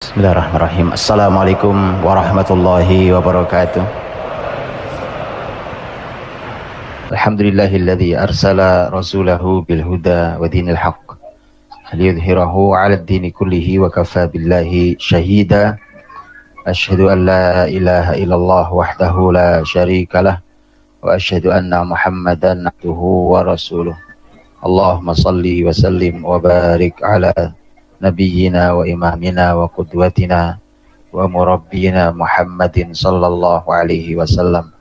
Bismillahirrahmanirrahim. Assalamualaikum warahmatullahi wabarakatuh. Alhamdulillahilladzi arsala rasulahu bil huda wa dinil haqq liyudhhirahu 'ala ad-dini kullihi wa kafa billahi syahida. Asyhadu an la ilaha illallah wahdahu la syarikalah wa asyhadu anna Muhammadan abduhu wa rasuluh. Allahumma salli wa sallim wa barik ala nabiyyina wa imamina wa qudwatina wa murabbina Muhammadin sallallahu alaihi wasallam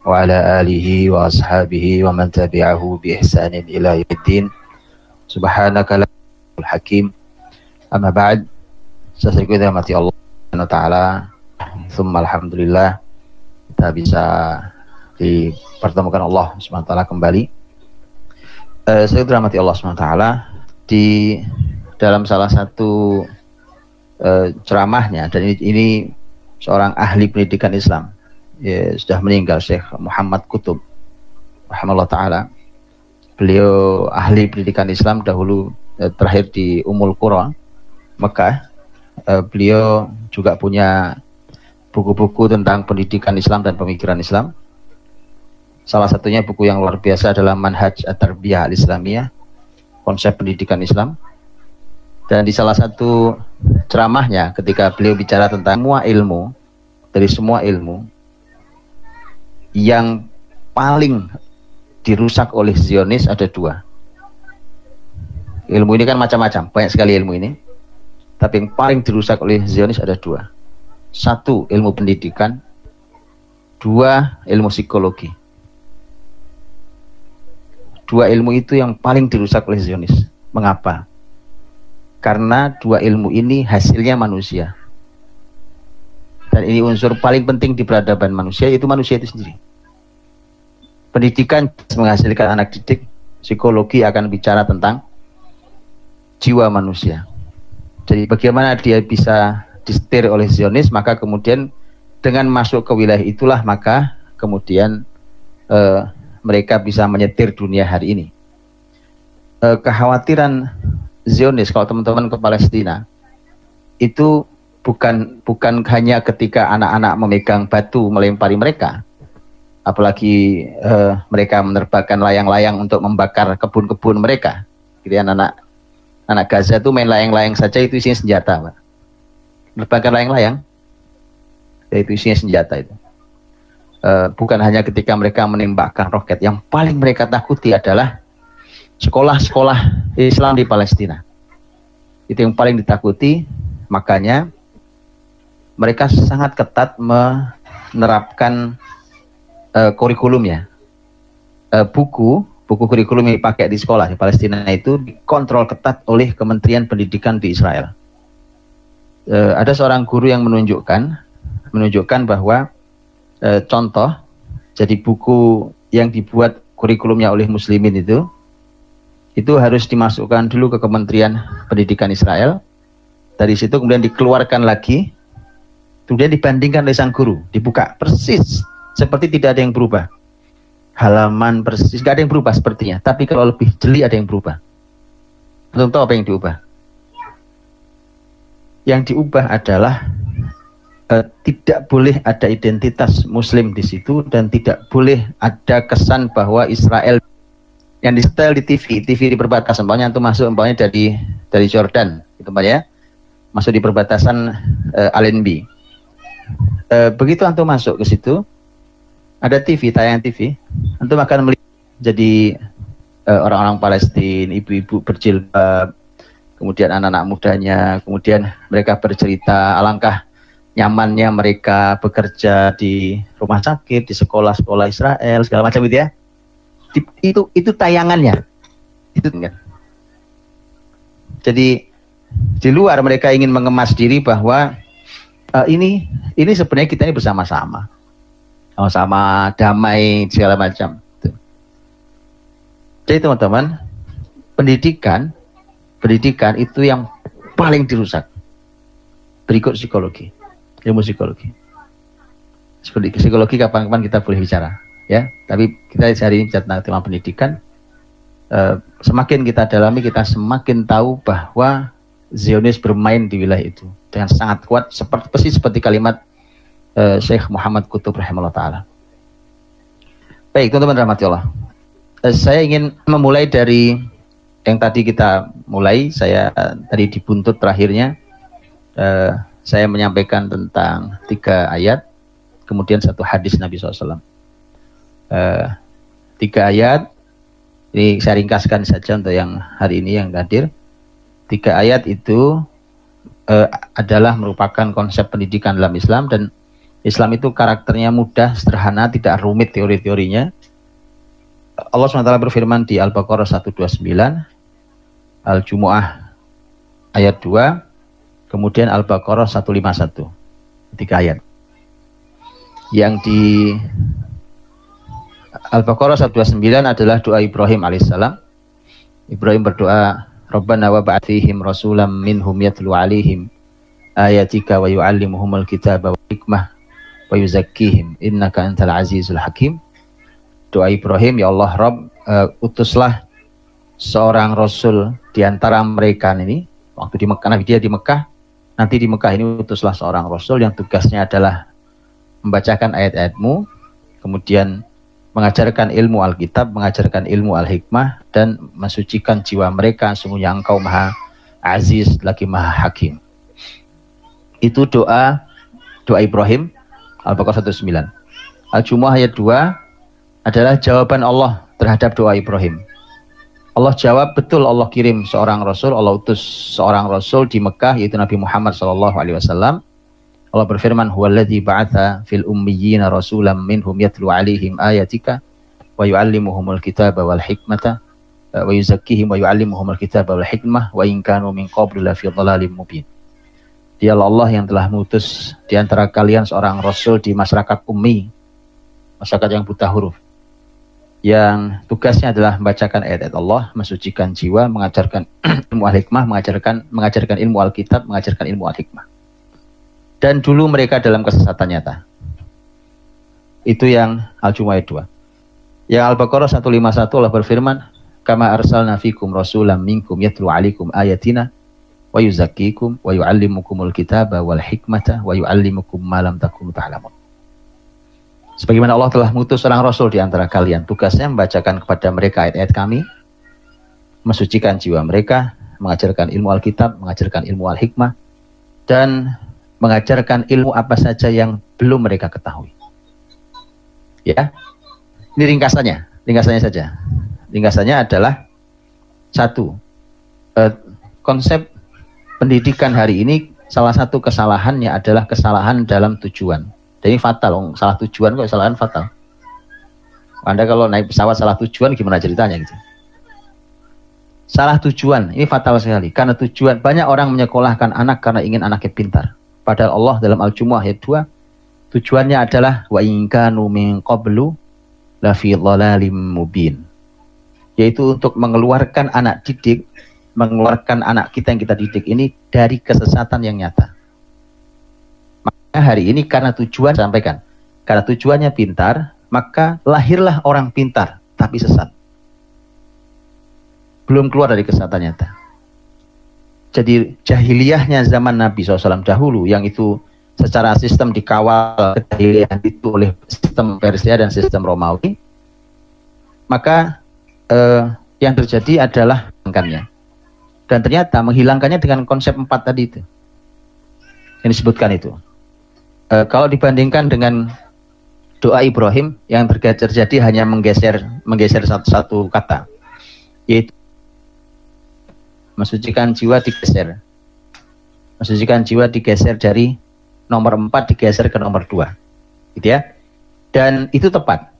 wa ala alihi wa ashabihi wa man tabi'ahu bi ihsanin ila yaumiddin. Subhanaka la ilaha hakim. Amma ba'd. Saya mati Allah Subhanahu wa taala. Tsumma alhamdulillah kita bisa dipertemukan Allah Subhanahu wa taala kembali. Saya dirahmati Allah Subhanahu wa taala di dalam salah satu ceramahnya, dan ini seorang ahli pendidikan Islam, ya, sudah meninggal, Syekh Muhammad Qutub rahimahullah ta'ala. Beliau ahli pendidikan Islam dahulu, terakhir di Ummul Qura, Mekah. Beliau juga punya buku-buku tentang pendidikan Islam dan pemikiran Islam. Salah satunya buku yang luar biasa adalah Manhaj At-Tarbiyah Al-Islamiyah, konsep pendidikan Islam. Dan di salah satu ceramahnya ketika beliau bicara tentang semua ilmu, dari semua ilmu yang paling dirusak oleh Zionis ada dua. Ilmu ini kan macam-macam, banyak sekali ilmu ini, tapi yang paling dirusak oleh Zionis ada dua. Satu, ilmu pendidikan. Dua, ilmu psikologi. Dua ilmu itu yang paling dirusak oleh Zionis. Mengapa? Karena dua ilmu ini hasilnya manusia, dan ini unsur paling penting di peradaban manusia, yaitu manusia itu sendiri. Pendidikan menghasilkan anak didik, psikologi akan bicara tentang jiwa manusia. Jadi bagaimana dia bisa disetir oleh Zionis, maka kemudian dengan masuk ke wilayah itulah maka kemudian mereka bisa menyetir dunia hari ini. Kekhawatiran Zionis kalau teman-teman ke Palestina itu bukan hanya ketika anak-anak memegang batu melempari mereka, apalagi mereka menerbangkan layang-layang untuk membakar kebun-kebun mereka. Jadi anak Gaza itu main layang-layang saja itu isinya senjata, Pak. Menerbangkan layang-layang itu isinya senjata itu. Bukan hanya ketika mereka menembakkan roket, yang paling mereka takuti adalah sekolah-sekolah Islam di Palestina. Itu yang paling ditakuti, makanya mereka sangat ketat menerapkan kurikulumnya. Buku kurikulum yang dipakai di sekolah di Palestina itu dikontrol ketat oleh Kementerian Pendidikan di Israel. Ada seorang guru yang menunjukkan bahwa contoh, jadi buku yang dibuat kurikulumnya oleh muslimin itu harus dimasukkan dulu ke Kementerian Pendidikan Israel. Dari situ kemudian dikeluarkan lagi, kemudian dibandingkan oleh sang guru, dibuka persis seperti tidak ada yang berubah. Halaman persis, tidak ada yang berubah sepertinya, tapi kalau lebih jeli ada yang berubah. Belum tahu apa yang diubah. Yang diubah adalah tidak boleh ada identitas Muslim di situ, dan tidak boleh ada kesan bahwa Israel yang disetel di TV di perbatasan, umpamanya itu masuk umpamanya dari Jordan, gitu Pak ya, masuk di perbatasan Allenby. Begitu antum masuk ke situ, ada TV, tayangan TV, antum akan melihat jadi orang-orang Palestina, ibu-ibu berjilbab, kemudian anak-anak mudanya, kemudian mereka bercerita alangkah nyamannya mereka bekerja di rumah sakit, di sekolah-sekolah Israel, segala macam gitu ya. Itu tayangannya itu kan. Jadi di luar mereka ingin mengemas diri bahwa ini sebenarnya kita ini bersama-sama damai segala macam. Jadi teman-teman, pendidikan itu yang paling dirusak. Berikut psikologi, ilmu psikologi. Psikologi kapan-kapan kita boleh bicara. Ya, tapi kita hari ini bicara tentang tema pendidikan. Semakin kita dalami, kita semakin tahu bahwa Zionis bermain di wilayah itu dengan sangat kuat, seperti kalimat Syekh Muhammad Qutb rahimahullah ta'ala. Baik, teman-teman rahmati Allah. Saya ingin memulai dari yang tadi kita mulai. Saya tadi di buntut terakhirnya saya menyampaikan tentang 3 ayat, kemudian 1 hadis Nabi SAW. 3 ayat, ini saya ringkaskan saja untuk yang hari ini yang hadir. 3 ayat itu adalah merupakan konsep pendidikan dalam Islam, dan Islam itu karakternya mudah, sederhana, tidak rumit teori-teorinya. Allah SWT berfirman di Al-Baqarah 129, Al-Jumu'ah ayat 2, kemudian Al-Baqarah 151, 3 ayat. Yang di Al-Baqarah 129 adalah doa Ibrahim alaihissalam. Ibrahim berdoa, Rabbana wa ba'ath fihim rasulam minhum yatlu alaihim ayatika wa yu'allimuhumul kitaba wal hikmah wa yuzakkihim innaka antal azizul hakim. Doa Ibrahim, ya Allah Rabb, utuslah seorang rasul di antara mereka ini. Waktu di Mekah, Nabi dia di Mekah, nanti di Mekah ini utuslah seorang rasul yang tugasnya adalah membacakan ayat-ayatmu, kemudian mengajarkan ilmu Alkitab, mengajarkan ilmu Al-Hikmah, dan mensucikan jiwa mereka, sungguhnya engkau maha aziz lagi maha hakim. Itu doa Ibrahim, Al-Baqarah 109. Al-Jumu'ah ayat 2 adalah jawaban Allah terhadap doa Ibrahim. Allah jawab, betul Allah kirim seorang rasul, Allah utus seorang rasul di Mekah, yaitu Nabi Muhammad SAW. Allah berfirman, huwallazi ba'atha fil ummiyina rasulam minhum yatlu alaihim ayatika wa yu'allimuhumul kitaba wal hikmata wa yuzakkihim wa yu'allimuhumul kitaba wal hikmah wa in kanu min qablu la fi dhalalim mubin. Dialah Allah yang telah mengutus di antara kalian seorang rasul di masyarakat ummi, masyarakat yang buta huruf, yang tugasnya adalah membacakan ayat-ayat Allah, mensucikan jiwa, mengajarkan ilmu al-hikmah, mengajarkan ilmu Alkitab, mengajarkan ilmu al-hikmah. Dan dulu mereka dalam kesesatan nyata. Itu yang Al-Jumu'ah 2. Yang Al-Baqarah 151 Allah berfirman, kama arsalna fikum rasulam minkum yatlu alaikum ayatina wa yuzakkikum wa yu'allimukumul kitaba wal hikmata wa yu'allimukum ma lam takunu ta'lamun. Sebagaimana Allah telah mengutus seorang rasul di antara kalian, tugasnya membacakan kepada mereka ayat-ayat kami, mensucikan jiwa mereka, mengajarkan ilmu Alkitab, mengajarkan ilmu Al-Hikmah, dan mengajarkan ilmu apa saja yang belum mereka ketahui. Ya, ini ringkasannya saja. Ringkasannya adalah 1, konsep pendidikan hari ini salah satu kesalahannya adalah kesalahan dalam tujuan. Dan ini fatal, salah tujuan kok kesalahan fatal. Anda kalau naik pesawat salah tujuan gimana ceritanya gitu? Salah tujuan, ini fatal sekali. Karena tujuan, banyak orang menyekolahkan anak karena ingin anaknya pintar. Padahal Allah dalam Al-Jumu'ah ayat 2, tujuannya adalah wa in kanu min qablu la fi dhalalim mubin. Yaitu untuk mengeluarkan anak didik, mengeluarkan anak kita yang kita didik ini dari kesesatan yang nyata. Hari ini karena tujuan sampaikan, karena tujuannya pintar, maka lahirlah orang pintar tapi sesat, belum keluar dari kesesatan nyata. Jadi jahiliyahnya zaman Nabi SAW dahulu, yang itu secara sistem dikawal kejahiliyahan itu oleh sistem Persia dan sistem Romawi, maka yang terjadi adalah menghilangkannya. Dan ternyata menghilangkannya dengan konsep 4 tadi itu yang disebutkan itu. Kalau dibandingkan dengan doa Ibrahim, yang terjadi hanya menggeser satu kata, yaitu mensucikan jiwa digeser. Mensucikan jiwa digeser dari nomor 4 digeser ke nomor 2. Gitu ya. Dan itu tepat.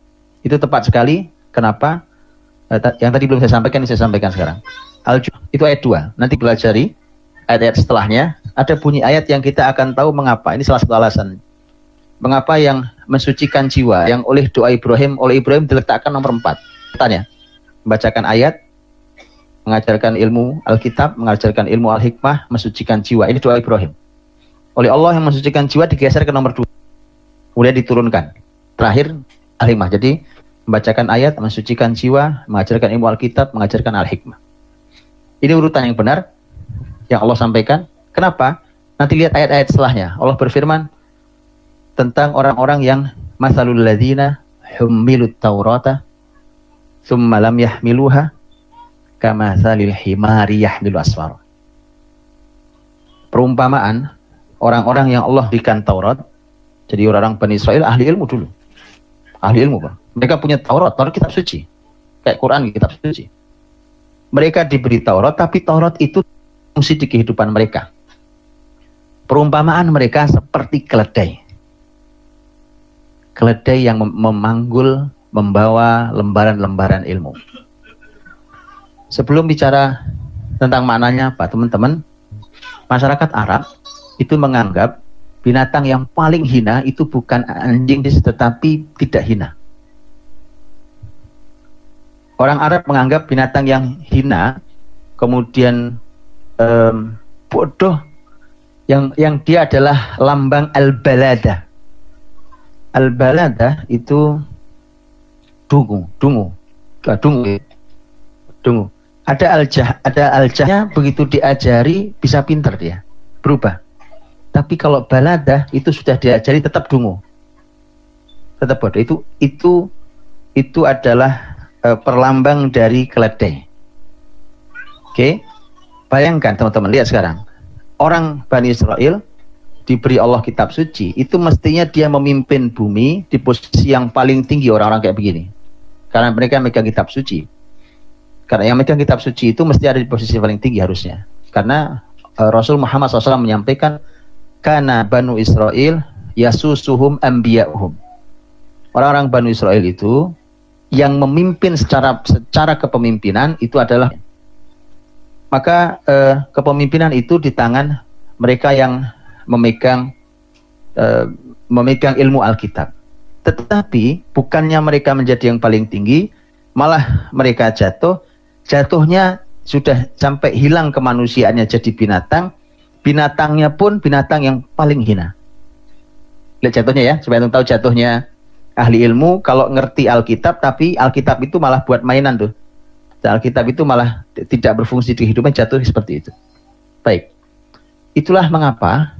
Itu tepat sekali. Kenapa? Yang tadi belum saya sampaikan, ini saya sampaikan sekarang. Itu ayat 2. Nanti pelajari ayat-ayat setelahnya. Ada bunyi ayat yang kita akan tahu mengapa. Ini salah satu alasan. Mengapa yang mensucikan jiwa, yang oleh doa Ibrahim, diletakkan nomor 4. Tanya, membacakan ayat, mengajarkan ilmu Alkitab, mengajarkan ilmu Al-Hikmah, mensucikan jiwa. Ini doa Ibrahim. Oleh Allah yang mensucikan jiwa digeser ke nomor 2. Kemudian diturunkan. Terakhir Al-Hikmah. Jadi membacakan ayat, mensucikan jiwa, mengajarkan ilmu Alkitab, mengajarkan Al-Hikmah. Ini urutan yang benar. yang Allah sampaikan. Kenapa? Nanti lihat ayat-ayat setelahnya. Allah berfirman tentang orang-orang yang masalul ladzina hummilut taurata tsumma lam yahmiluha kamatsalil himari yahmilu asfar. Perumpamaan orang-orang yang Allah berikan Taurat. Jadi orang-orang Bani Israel ahli ilmu dulu. Ahli ilmu, Pak. Mereka punya Taurat kitab suci. Kayak Quran kitab suci. Mereka diberi Taurat, tapi Taurat itu fungsi di kehidupan mereka. Perumpamaan mereka seperti keledai. Keledai yang memanggul, membawa lembaran-lembaran ilmu. Sebelum bicara tentang maknanya apa, teman-teman, masyarakat Arab itu menganggap binatang yang paling hina itu bukan anjing, tetapi tidak hina. Orang Arab menganggap binatang yang hina, kemudian bodoh, yang dia adalah lambang al-balada. Al-balada itu dungu. Ada aljahnya, begitu diajari bisa pintar dia, berubah. Tapi kalau balada itu sudah diajari tetap dungu, tetap bodoh. Itu adalah perlambang dari keledai. Oke, bayangkan teman-teman, lihat sekarang orang Bani Israel diberi Allah kitab suci, itu mestinya dia memimpin bumi di posisi yang paling tinggi, orang-orang kayak begini, karena mereka megang kitab suci. Karena yang megang kitab suci itu mesti ada di posisi paling tinggi harusnya. Karena Rasul Muhammad SAW menyampaikan, kana Banu Israel yasusuhum anbiya'uhum. Orang-orang Banu Israel itu yang memimpin secara kepemimpinan itu adalah, maka kepemimpinan itu di tangan mereka yang memegang ilmu Alkitab. Tetapi bukannya mereka menjadi yang paling tinggi, malah mereka jatuhnya sudah sampai hilang kemanusiaannya, jadi binatang. Binatangnya pun binatang yang paling hina. Lihat jatuhnya ya, supaya tahu jatuhnya ahli ilmu kalau ngerti Alkitab, tapi Alkitab itu malah buat mainan tuh. Alkitab itu malah tidak berfungsi di kehidupan, jatuh seperti itu. Baik, itulah mengapa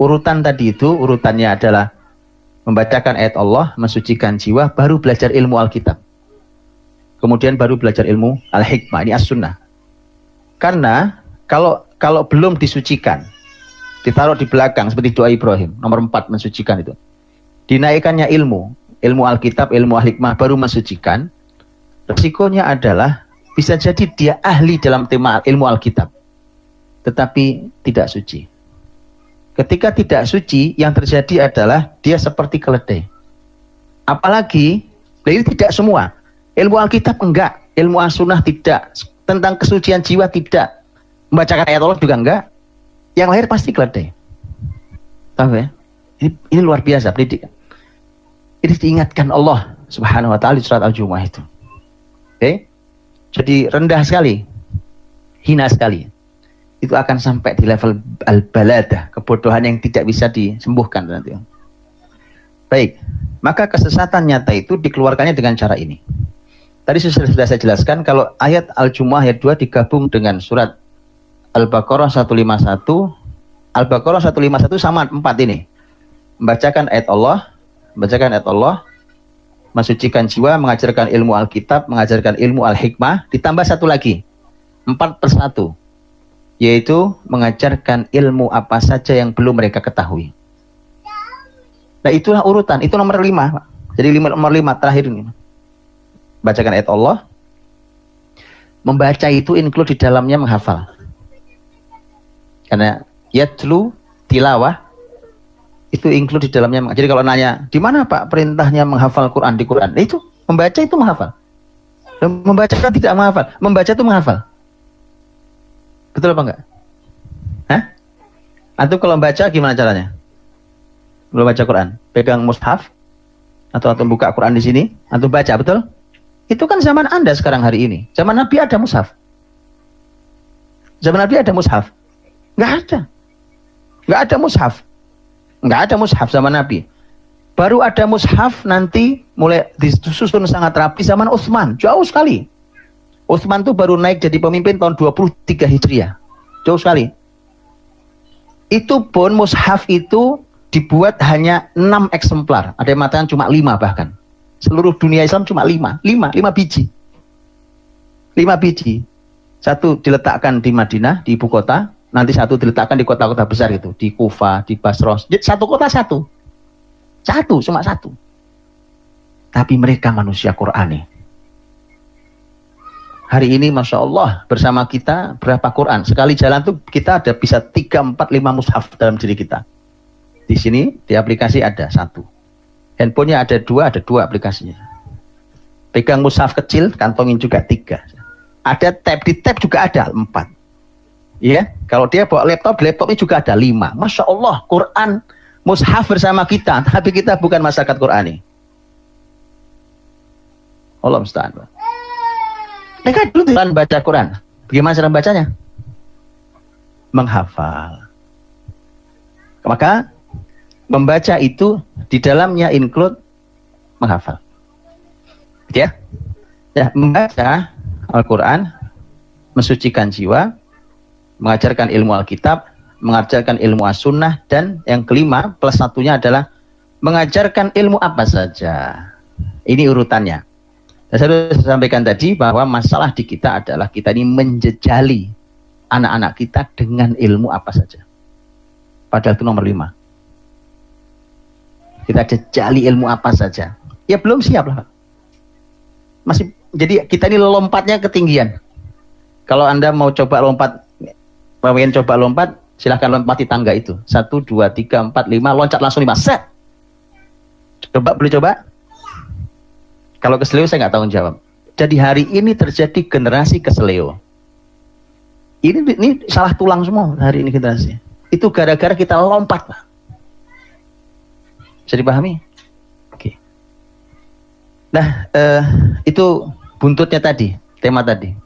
urutan tadi itu, urutannya adalah membacakan ayat Allah, mensucikan jiwa, baru belajar ilmu Alkitab. Kemudian baru belajar ilmu Al-Hikmah, ini As-Sunnah. Karena kalau belum disucikan, ditaruh di belakang seperti doa Ibrahim, nomor 4 mensucikan itu. Dinaikkannya ilmu Alkitab, ilmu Al-Hikmah, baru mensucikan. Resikonya adalah bisa jadi dia ahli dalam tema ilmu Alkitab, tetapi tidak suci. Ketika tidak suci, yang terjadi adalah dia seperti keledai. Apalagi, ini tidak semua. Ilmu Alkitab enggak, ilmu As-Sunnah tidak, tentang kesucian jiwa tidak, membacakan ayat Allah juga enggak. Yang lahir pasti keledai. Tahu ya? Ini luar biasa pendidikan. Ini diingatkan Allah Subhanahu wa ta'ala di surat Al-Jumu'ah itu. Oke? Jadi rendah sekali, hina sekali. Itu akan sampai di level al-baladah, kebodohan yang tidak bisa disembuhkan nanti. Baik, maka kesesatan nyata itu dikeluarkannya dengan cara ini. Tadi sudah saya jelaskan kalau ayat Al-Jumu'ah ayat 2 digabung dengan surat Al-Baqarah 151. Al-Baqarah 151 sama 4 ini. Membacakan ayat Allah, mensucikan jiwa, mengajarkan ilmu Alkitab, mengajarkan ilmu Al-Hikmah, ditambah satu lagi, 4+1, yaitu mengajarkan ilmu apa saja yang belum mereka ketahui. Nah itulah urutan, itu nomor 5. Jadi nomor 5 terakhir ini. Bacakan ayat Allah. Membaca itu include di dalamnya menghafal. Karena yatlu, tilawah, itu include di dalamnya. Jadi kalau nanya, di mana Pak perintahnya menghafal Quran di Quran? Itu membaca itu menghafal. Membaca kan tidak menghafal. Membaca itu menghafal. Betul apa enggak? Hah? Antum kalau membaca gimana caranya? Belum baca Quran, pegang mushaf atau antum buka Quran di sini, antum baca, betul? Itu kan zaman Anda sekarang hari ini. Zaman Nabi ada mushaf. Zaman Nabi ada mushaf? Enggak ada. Enggak ada mushaf. Enggak ada mushaf zaman Nabi. Baru ada mushaf nanti mulai disusun sangat rapi zaman Utsman, jauh sekali. Utsman tuh baru naik jadi pemimpin tahun 23 Hijriah. Jauh sekali. Itu pun mushaf itu dibuat hanya 6 eksemplar. Ada yang mengatakan cuma 5 bahkan. Seluruh dunia Islam cuma 5 biji. 5 biji. Satu diletakkan di Madinah, di ibu kota. Nanti satu diletakkan di kota-kota besar gitu. Di Kufah, di Basra. Satu kota satu. Cuma satu. Tapi mereka manusia Qur'ani. Hari ini Masya Allah bersama kita berapa Quran. Sekali jalan tuh kita ada bisa 3, 4, 5 mushaf dalam diri kita. Di sini di aplikasi ada 1. Handphonenya ada 2 aplikasinya. Pegang mushaf kecil, kantongin juga 3. Ada tab, di tab juga ada 4. Ya, kalau dia bawa laptop, di laptopnya juga ada 5. Masya Allah, Quran mushaf bersama kita, tapi kita bukan masyarakat Qurani. Allah musta'an. Mereka dulu tidak baca Quran. Bagaimana cara bacanya? Menghafal. Maka membaca itu di dalamnya include menghafal. Ya, membaca Al-Quran mensucikan jiwa, mengajarkan ilmu Alkitab, mengajarkan ilmu As-Sunnah, dan yang kelima plus satunya adalah mengajarkan ilmu apa saja. Ini urutannya. Saya sudah sampaikan tadi bahwa masalah di kita adalah kita ini menjejali anak-anak kita dengan ilmu apa saja. Padahal itu nomor 5. Kita jejali ilmu apa saja. Ya belum siap lah. Masih, jadi kita ini lompatnya ketinggian. Kalau Anda mau coba lompat, pengen coba lompat, silahkan lompati tangga itu. 1, 2, 3, 4, 5, loncat langsung 5. Set. Coba, boleh coba? Kalau keseleo saya nggak tanggung jawab. Jadi hari ini terjadi generasi keseleo. Ini salah tulang semua hari ini generasi. Itu gara-gara kita lompat, Pak. Bisa dipahami? Oke. Nah, itu buntutnya tadi, tema tadi.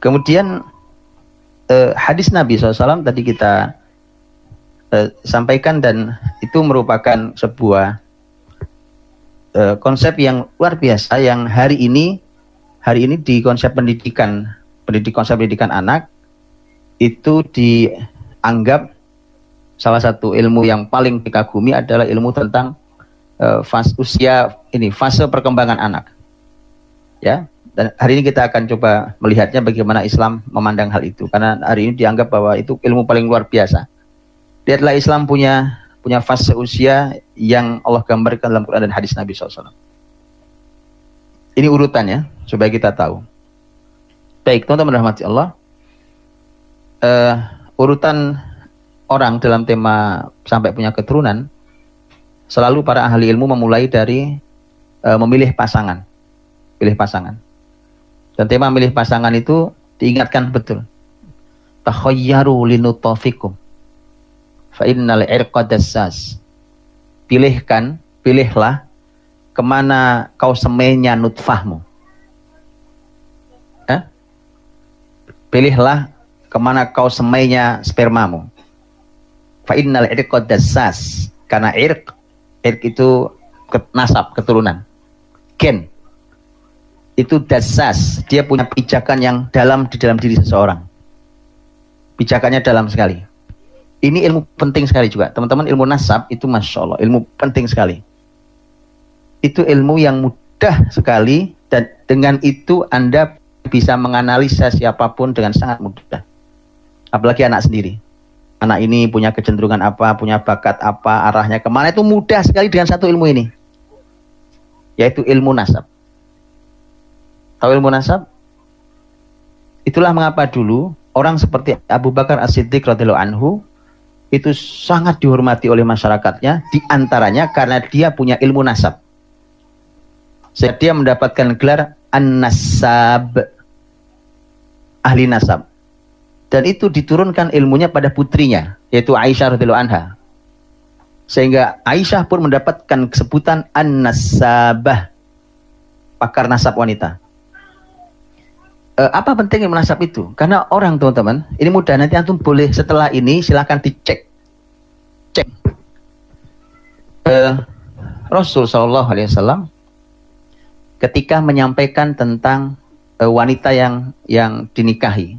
Kemudian hadis Nabi SAW tadi kita sampaikan, dan itu merupakan sebuah konsep yang luar biasa yang hari ini di konsep pendidikan anak itu dianggap salah satu ilmu yang paling dikagumi adalah ilmu tentang fase perkembangan anak. Ya, dan hari ini kita akan coba melihatnya bagaimana Islam memandang hal itu, karena hari ini dianggap bahwa itu ilmu paling luar biasa. Lihatlah, Islam punya fase usia yang Allah gambarkan dalam Quran dan hadis Nabi SAW. Ini urutannya supaya kita tahu. Baik, teman-teman rahmati Allah, urutan orang dalam tema sampai punya keturunan, selalu para ahli ilmu memulai dari memilih pasangan. Pilih pasangan. Dan tema memilih pasangan itu diingatkan betul. Takhayyaru linutafikum fa innal irqa dassas. Pilihlah kemana kau semainya nutfahmu. Pilihlah kemana kau semainya spermamu. Fa innal irqa dassas. Karena irq itu nasab, keturunan. Gen. Itu dassas. Dia punya pijakan yang dalam di dalam diri seseorang. Pijakannya dalam sekali. Ini ilmu penting sekali juga. Teman-teman, ilmu nasab itu Masya Allah, ilmu penting sekali. Itu ilmu yang mudah sekali, dan dengan itu Anda bisa menganalisa siapapun dengan sangat mudah. Apalagi anak sendiri. Anak ini punya kecenderungan apa, punya bakat apa, arahnya kemana, itu mudah sekali dengan satu ilmu ini. Yaitu ilmu nasab. Tahu ilmu nasab? Itulah mengapa dulu orang seperti Abu Bakar As-Siddiq radhiyallahu anhu itu sangat dihormati oleh masyarakatnya, diantaranya karena dia punya ilmu nasab. Sehingga dia mendapatkan gelar An-Nasab, ahli nasab. Dan itu diturunkan ilmunya pada putrinya, yaitu Aisyah radhiyallahu anha. Sehingga Aisyah pun mendapatkan sebutan An-Nasabah, pakar nasab wanita. Apa pentingnya menasab itu? Karena orang, teman-teman, ini mudah, nanti antum boleh setelah ini silahkan dicek. Cek. Rasul Shallallahu Alaihi Wasallam ketika menyampaikan tentang wanita yang dinikahi,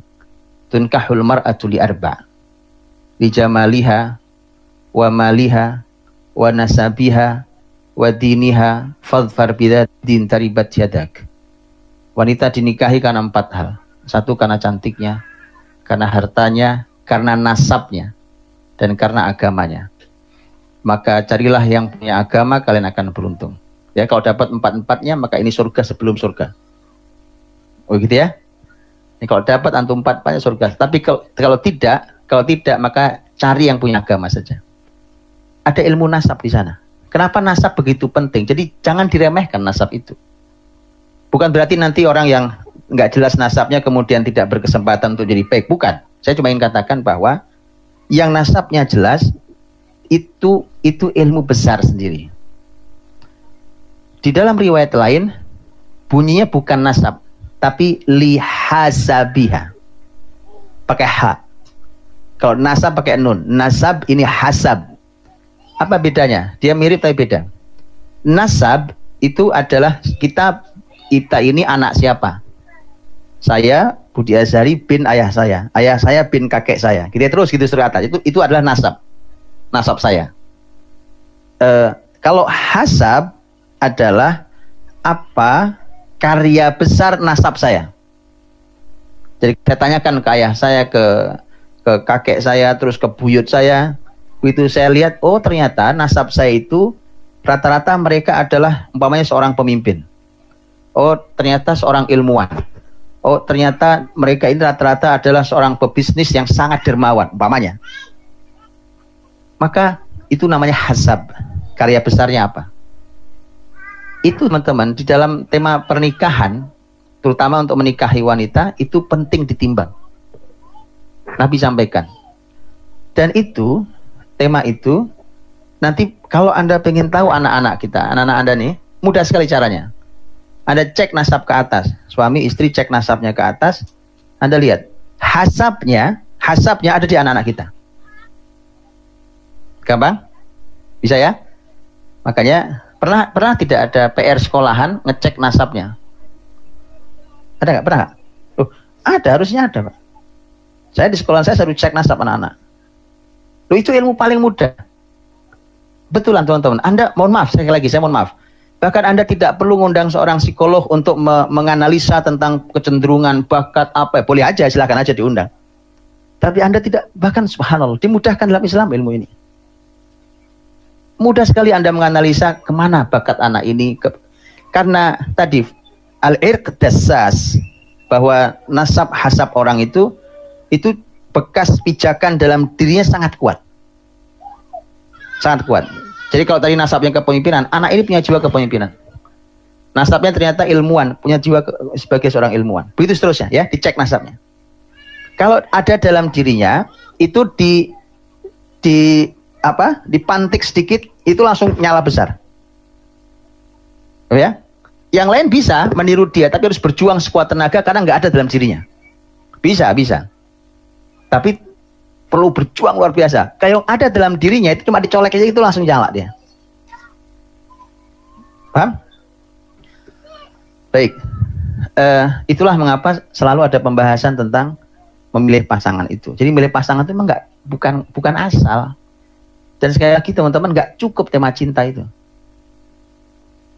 tunkahul mar'atu li arba'. li jamaliha wa maliha wa nasabiha wa diniha fadfar bidzin taribat yadak. Wanita dinikahi karena 4 hal. 1, karena cantiknya, karena hartanya, karena nasabnya, dan karena agamanya. Maka carilah yang punya agama, kalian akan beruntung. Ya, kalau dapat 4-4-nya, maka ini surga sebelum surga. Oh gitu ya. Ini kalau dapat antum 4-4-nya surga. Tapi kalau tidak, maka cari yang punya agama saja. Ada ilmu nasab di sana. Kenapa nasab begitu penting? Jadi jangan diremehkan nasab itu. Bukan berarti nanti orang yang nggak jelas nasabnya kemudian tidak berkesempatan untuk jadi baik. Bukan. Saya cuma ingin katakan bahwa yang nasabnya jelas itu ilmu besar sendiri. Di dalam riwayat lain bunyinya bukan nasab, tapi lihasabiha. Pakai ha. Kalau nasab pakai nun. Nasab ini hasab. Apa bedanya? Dia mirip tapi beda. Nasab itu adalah kita ini anak siapa? Saya Budi Azhari bin ayah saya bin kakek saya. Kita terus gitu surat atas. Itu adalah nasab. Nasab saya. Kalau hasab adalah apa karya besar nasab saya. Jadi saya tanyakan ke ayah saya, ke kakek saya, terus ke buyut saya. Begitu saya lihat, oh ternyata nasab saya itu rata-rata mereka adalah umpamanya seorang pemimpin. Oh ternyata seorang ilmuwan. Oh ternyata mereka ini rata-rata adalah seorang pebisnis yang sangat dermawan umpamanya. Maka itu namanya hasab. Karya besarnya apa? Itu teman-teman di dalam tema pernikahan, terutama untuk menikahi wanita, itu penting ditimbang. Nabi sampaikan. Dan itu, tema itu, nanti kalau Anda pengen tahu anak-anak kita, anak-anak Anda nih, mudah sekali caranya. Anda cek nasab ke atas, suami istri cek nasabnya ke atas, Anda lihat, hasabnya ada di anak-anak kita. Gampang? Bisa ya? Makanya pernah tidak ada PR sekolahan ngecek nasabnya? Ada nggak? Pernah nggak? Oh, ada, harusnya ada Pak. Saya di sekolah saya selalu cek nasab anak-anak. Loh, itu ilmu paling mudah. Betulan teman-teman. Anda, mohon maaf, saya mohon maaf. Bahkan Anda tidak perlu ngundang seorang psikolog untuk menganalisa tentang kecenderungan, bakat, apa. Boleh aja, silakan aja diundang. Tapi Anda tidak, bahkan subhanallah, dimudahkan dalam Islam ilmu ini. Mudah sekali Anda menganalisa kemana bakat anak ini. Karena tadi, al-irq dassas, bahwa nasab hasab orang itu bekas pijakan dalam dirinya sangat kuat. Sangat kuat. Jadi kalau tadi nasabnya kepemimpinan, anak ini punya jiwa kepemimpinan. Nasabnya ternyata ilmuwan, punya jiwa sebagai seorang ilmuwan. Begitu seterusnya ya, dicek nasabnya. Kalau ada dalam dirinya, itu dipantik sedikit, itu langsung nyala besar. Ya. Yang lain bisa meniru dia, tapi harus berjuang sekuat tenaga karena nggak ada dalam dirinya. Bisa. Tapi perlu berjuang luar biasa. Kayak ada dalam dirinya itu cuma dicolek aja itu langsung nyala dia. Paham? Baik. Itulah mengapa selalu ada pembahasan tentang memilih pasangan itu. Jadi memilih pasangan itu memang bukan asal. Dan sekali lagi teman-teman, nggak cukup tema cinta itu.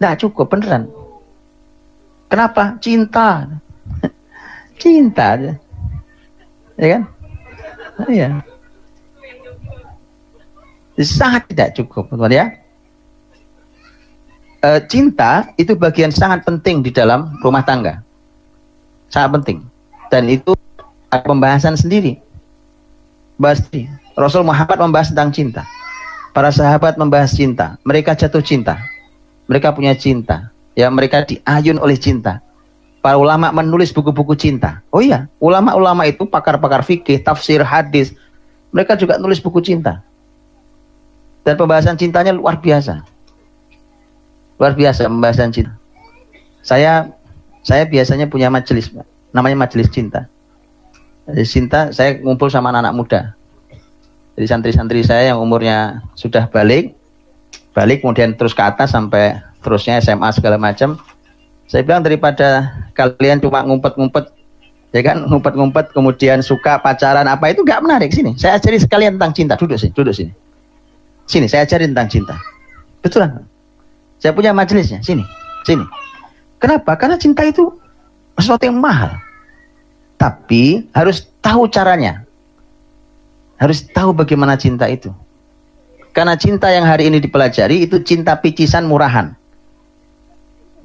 Nggak cukup beneran. Kenapa? Cinta. Cinta aja. Ya kan? Iya. Sangat tidak cukup, teman-teman ya. Cinta itu bagian sangat penting di dalam rumah tangga. Sangat penting. Dan itu ada pembahasan sendiri. Rasul Muhammad membahas tentang cinta. Para sahabat membahas cinta. Mereka jatuh cinta. Mereka punya cinta. Ya, mereka diayun oleh cinta. Para ulama menulis buku-buku cinta. Oh iya, ulama-ulama itu pakar-pakar fikih, tafsir, hadis. Mereka juga nulis buku cinta. Dan pembahasan cintanya luar biasa. Luar biasa pembahasan cinta. Saya biasanya punya majelis, namanya majelis cinta. Jadi cinta, saya ngumpul sama anak-anak muda. Jadi santri-santri saya yang umurnya sudah balik kemudian terus ke atas sampai terusnya SMA segala macam. Saya bilang daripada kalian cuma ngumpet-ngumpet Ya kan, ngumpet-ngumpet kemudian suka pacaran apa itu nggak menarik. Sini, saya ajari sekalian tentang cinta. Duduk sini, duduk sini. Sini, saya ajarin tentang cinta. Betulan. Saya punya majelisnya. Sini, sini. Kenapa? Karena cinta itu sesuatu yang mahal. Tapi harus tahu caranya. Harus tahu bagaimana cinta itu. Karena cinta yang hari ini dipelajari itu cinta picisan murahan.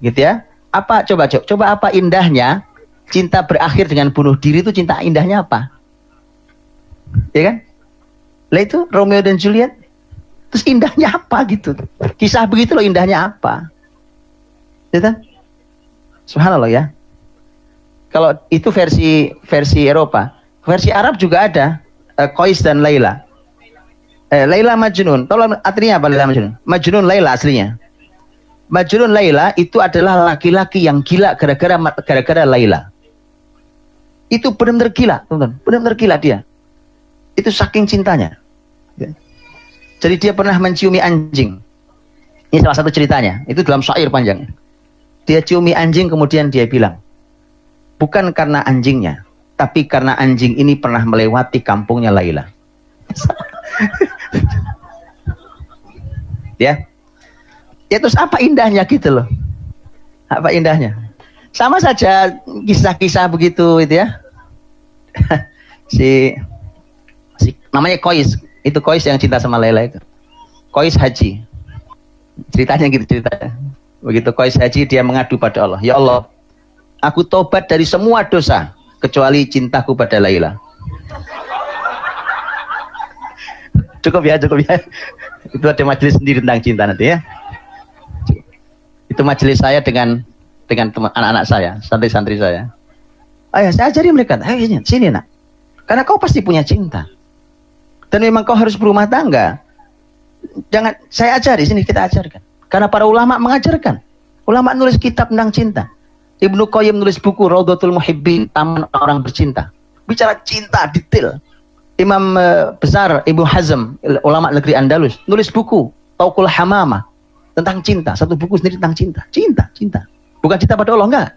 Gitu ya. Apa coba apa indahnya cinta berakhir dengan bunuh diri itu cinta indahnya apa? Ya kan? Lah itu Romeo dan Juliet. Terus indahnya apa gitu? Kisah begitu loh indahnya apa? Ya kan? Subhanallah ya. Kalau itu versi Eropa, versi Arab juga ada Qais dan Laila. Laila Majnun. Tahu artinya apa Laila Majnun? Majnun Laila aslinya. Majnun Laila itu adalah laki-laki yang gila gara-gara Laila. Itu benar-benar gila, teman-teman. Benar-benar gila dia. Itu saking cintanya. Jadi dia pernah menciumi anjing. Ini salah satu ceritanya. Itu dalam syair panjang. Dia ciumi anjing kemudian dia bilang, bukan karena anjingnya, tapi karena anjing ini pernah melewati kampungnya Laila. Ya. Ya terus apa indahnya gitu loh. Apa indahnya? Sama saja kisah-kisah begitu itu ya. si namanya Qais, itu Qais yang cinta sama Laila itu. Qais haji. Ceritanya gitu ceritanya. Begitu Qais haji dia mengadu pada Allah, "Ya Allah, aku tobat dari semua dosa kecuali cintaku pada Laila." Cukup ya. Itu ada majelis sendiri tentang cinta nanti ya. Itu majelis saya dengan anak-anak saya, santri-santri saya. Ayah, saya ajari mereka, ayo sini nak. Karena kau pasti punya cinta. Dan memang kau harus berumah tangga. Jangan, saya ajari, sini kita ajarkan. Karena para ulama mengajarkan. Ulama nulis kitab tentang cinta. Ibnu Qayyim nulis buku Raudhatul Muhibbin, Taman Orang Bercinta. Bicara cinta detail. Imam besar Ibnu Hazm, ulama negeri Andalus, nulis buku Tauqul Hamamah tentang cinta. Satu buku sendiri tentang cinta. Cinta. Bukan cinta pada Allah, enggak.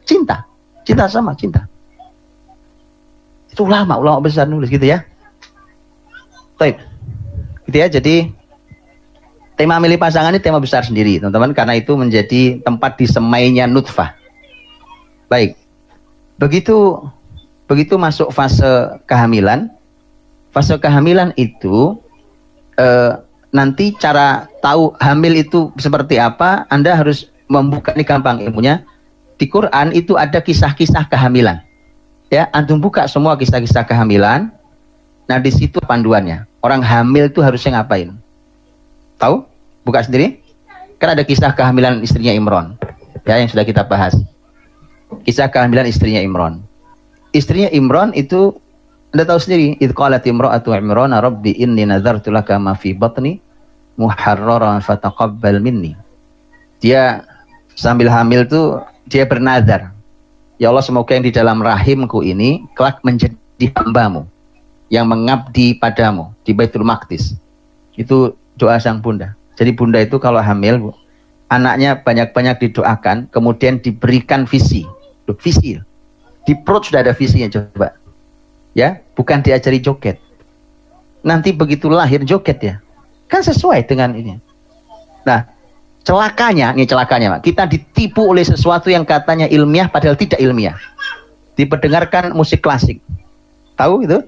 Cinta sama cinta. Itu ulama besar nulis gitu ya. Baik. Gitu ya, jadi tema milih pasangan ini tema besar sendiri, teman-teman, karena itu menjadi tempat disemainya nutfah. Baik. Begitu masuk fase kehamilan. Fase kehamilan itu nanti cara tahu hamil itu seperti apa, Anda harus membuka, ini gampang ilmunya. Di Quran itu ada kisah-kisah kehamilan. Ya, antum buka semua kisah-kisah kehamilan. Nah, di situ panduannya. Orang hamil itu harusnya ngapain? Tahu? Buka sendiri. Kan ada kisah kehamilan istrinya Imran. Ya, yang sudah kita bahas. Kisah kehamilan istrinya Imran. Istrinya Imran itu Anda tahu sendiri, idh qalat imra'atu Imran rabbi inni nazartu laka ma fi batni muharraran fataqabbal minni. Dia sambil hamil tuh dia bernazar, ya Allah, semoga yang di dalam rahimku ini kelak menjadi hambamu yang mengabdi padamu di Baitul Maqdis. Itu doa sang bunda. Jadi bunda itu kalau hamil, anaknya banyak-banyak didoakan, kemudian diberikan visi. Visi. Di perut sudah ada visinya, coba. Ya, bukan diajari joget. Nanti begitu lahir joget ya. Kan sesuai dengan ini. Nah, celakanya, Pak. Kita ditipu oleh sesuatu yang katanya ilmiah padahal tidak ilmiah. Diperdengarkan musik klasik. Tahu itu?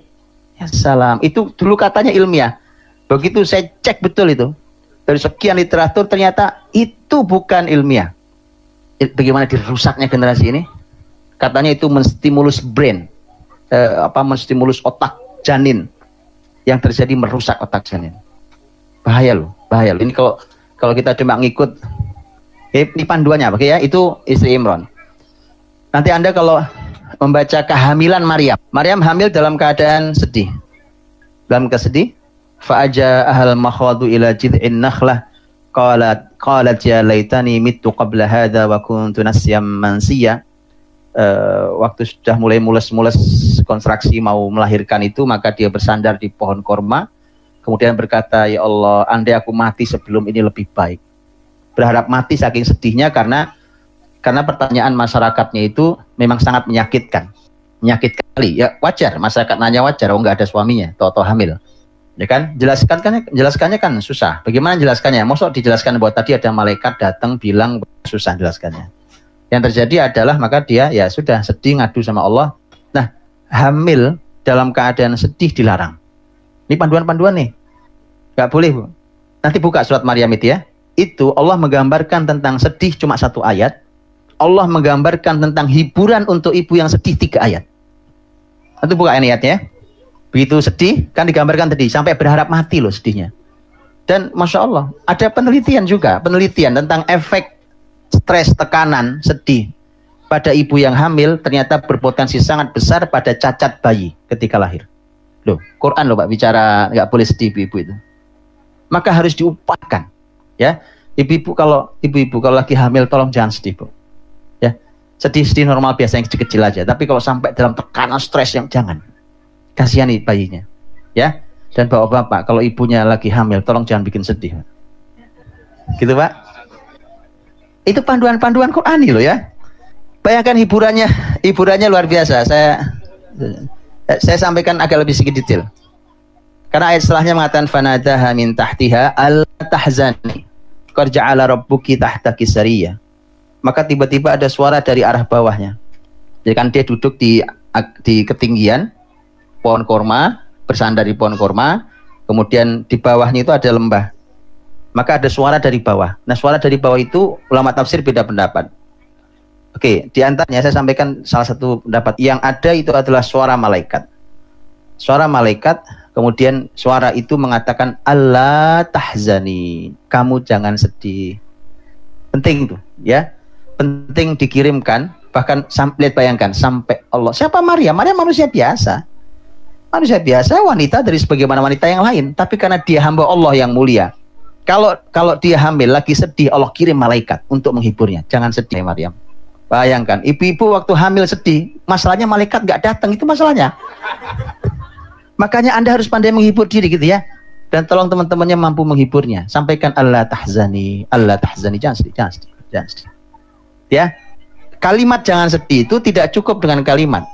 Ya salam. Itu dulu katanya ilmiah. Begitu saya cek betul itu. Dari sekian literatur ternyata itu bukan ilmiah. Bagaimana dirusaknya generasi ini? Katanya itu menstimulus brain. Menstimulus otak janin, yang terjadi merusak otak janin. Bahaya loh. Ini kalau kita cuma ngikut, ini panduannya, oke ya, itu istri Imran. Nanti Anda kalau membaca kehamilan Maryam hamil dalam keadaan sedih, fa'aja ahal makhwadu ila jid'in nakhlah qalat ya laitani mittu qabla hadha wa kuntu nasyam mansiya. Waktu sudah mulai mules-mules kontraksi mau melahirkan itu, maka dia bersandar di pohon korma, kemudian berkata, ya Allah, andai aku mati sebelum ini lebih baik. Berharap mati saking sedihnya karena pertanyaan masyarakatnya itu memang sangat menyakitkan. Penyakit kali. Ya wajar, masyarakat nanya wajar, oh nggak ada suaminya, atau hamil. Ya kan? Jelaskannya kan susah. Bagaimana jelaskannya? Maksud dijelaskan bahwa tadi ada malaikat datang bilang, susah jelaskannya. Yang terjadi adalah maka dia ya sudah sedih ngadu sama Allah. Nah, hamil dalam keadaan sedih dilarang. Ini panduan-panduan nih. Gak boleh, Bu. Nanti buka surat Maryam itu ya. Itu Allah menggambarkan tentang sedih cuma 1 ayat. Allah menggambarkan tentang hiburan untuk ibu yang sedih 3 ayat. Nanti buka ayatnya. Begitu sedih, kan digambarkan tadi, sampai berharap mati loh sedihnya. Dan Masya Allah, ada penelitian juga. Penelitian tentang efek stres, tekanan, sedih pada ibu yang hamil ternyata berpotensi sangat besar pada cacat bayi ketika lahir. Loh, Quran loh Pak bicara nggak boleh sedih ibu-ibu itu. Maka harus diupayakan, ya. Ibu-ibu kalau lagi hamil tolong jangan sedih, Bu. Ya. Sedih normal biasa yang kecil-kecil aja, tapi kalau sampai dalam tekanan stres yang jangan. Kasihani bayinya. Ya. Dan bapak-bapak kalau ibunya lagi hamil tolong jangan bikin sedih. Gitu, Pak. Itu panduan-panduan Qur'ani loh ya. Bayangkan hiburannya luar biasa. Saya sampaikan agak lebih sedikit detail. Karena ayat setelahnya mengatakan fanadaha min tahtiha al tahzani qad ja'ala rabbuki tahtaki sariyah. Maka tiba-tiba ada suara dari arah bawahnya. Jadi kan dia duduk di ketinggian pohon korma, bersandar di pohon korma, kemudian di bawahnya itu ada lembah. Maka ada suara dari bawah. Nah, suara dari bawah itu ulama tafsir beda pendapat. Oke, di antaranya saya sampaikan salah satu pendapat yang ada itu adalah suara malaikat. Suara malaikat, kemudian suara itu mengatakan Allah tahzani, kamu jangan sedih. Penting itu, ya. Penting dikirimkan, bahkan lihat bayangkan sampai Allah. Siapa Maryam? Maryam manusia biasa. Manusia biasa, wanita dari sebagaimana wanita yang lain, tapi karena dia hamba Allah yang mulia. Kalau dia hamil lagi sedih, Allah kirim malaikat untuk menghiburnya. Jangan sedih Maryam. Bayangkan, ibu-ibu waktu hamil sedih, masalahnya malaikat nggak datang, itu masalahnya. Makanya Anda harus pandai menghibur diri gitu ya. Dan tolong teman-temannya mampu menghiburnya. Sampaikan Allah tahzani, jangan sedih, jangan sedih. Ya, kalimat jangan sedih itu tidak cukup dengan kalimat.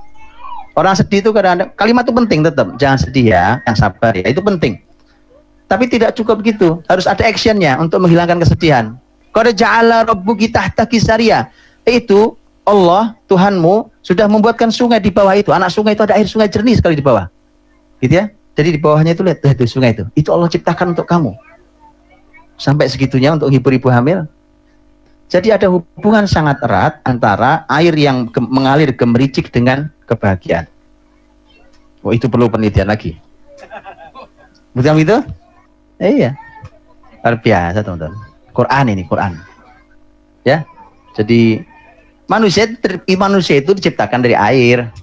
Orang sedih itu kadang-kadang kalimat itu penting tetap, jangan sedih ya, yang sabar ya, itu penting. Tapi tidak cukup gitu, harus ada actionnya untuk menghilangkan kesedihan. Qad ja'ala rabbuki tahtaki sariyah. Itu Allah, Tuhanmu sudah membuatkan sungai di bawah itu. Anak sungai itu ada air sungai jernih sekali di bawah. Gitu ya. Jadi di bawahnya itu lihat itu sungai itu. Itu Allah ciptakan untuk kamu. Sampai segitunya untuk hibur ibu hamil. Jadi ada hubungan sangat erat antara air yang mengalir gemericik dengan kebahagiaan. Oh, itu perlu penelitian lagi. Betul itu? Iya. Luar biasa, teman-teman. Quran ini, Quran. Ya. Jadi manusia itu diciptakan dari air.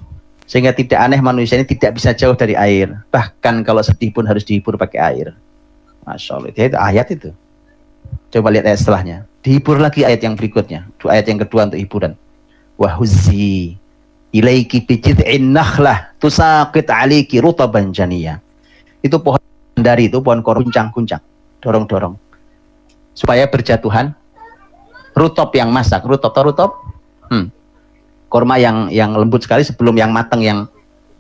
Sehingga tidak aneh manusia ini tidak bisa jauh dari air. Bahkan kalau sedih pun harus dihibur pakai air. Masya Allah, itu ayat itu. Coba lihat ayat setelahnya. Dihibur lagi ayat yang berikutnya. Ayat yang kedua untuk hiburan. Wahuzzi ilaiki bijid'in nakhlah tusaqit aliki rutaban janiyah. Itu pohon dari itu pohon kuncang-kuncang. Dorong-dorong. Supaya berjatuhan rutop yang masak. Rutop. Korma yang lembut sekali sebelum yang matang, yang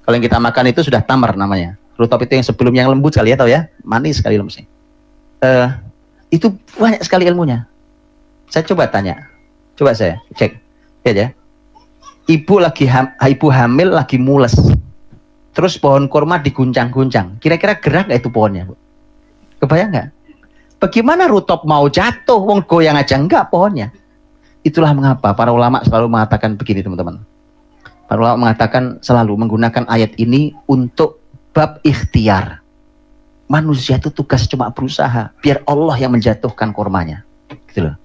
kalau yang kita makan itu sudah tamar namanya. Rutop itu yang sebelum yang lembut sekali ya, tahu ya? Manis sekali lembutnya. Itu banyak sekali ilmunya. Saya coba tanya. Coba saya cek. Lihat ya. Ibu hamil lagi mules. Terus pohon kurma diguncang-guncang. Kira-kira gerak nggak itu pohonnya, Bu? Kebayang nggak? Bagaimana rutop mau jatuh, wong goyang aja enggak pohonnya. Itulah mengapa para ulama selalu mengatakan begini, teman-teman. Para ulama mengatakan selalu menggunakan ayat ini untuk bab ikhtiar. Manusia itu tugas cuma berusaha, biar Allah yang menjatuhkan kurmanya. Gitu loh.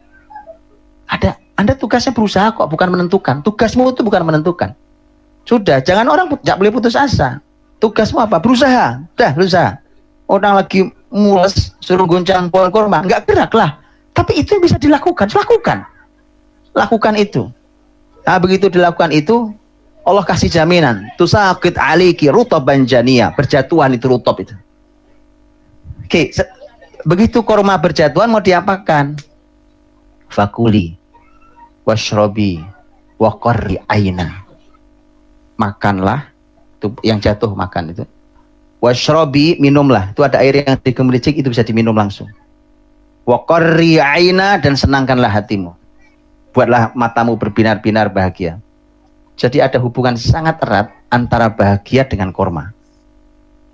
Anda tugasnya berusaha kok, bukan menentukan. Tugasmu itu bukan menentukan. Sudah, jangan orang tidak boleh putus asa. Tugasmu apa? Berusaha. Dah, berusaha. Orang lagi mules, suruh goncang pohon kurma, nggak gerak lah. Tapi itu bisa dilakukan, lakukan itu. Nah, begitu dilakukan itu, Allah kasih jaminan. Tusaqit aliki rutaban janiyah. Berjatuhan itu rutop itu. Oke, begitu kurma berjatuhan mau diapakan? Fakuli washrobi wa qarri aina. makanlah, itu yang jatuh makan itu. Washrobi, minumlah, itu ada air yang digemericik, itu bisa diminum langsung. Wa qarri aina, dan senangkanlah hatimu, buatlah matamu berbinar-binar bahagia. Jadi ada hubungan sangat erat antara bahagia dengan korma.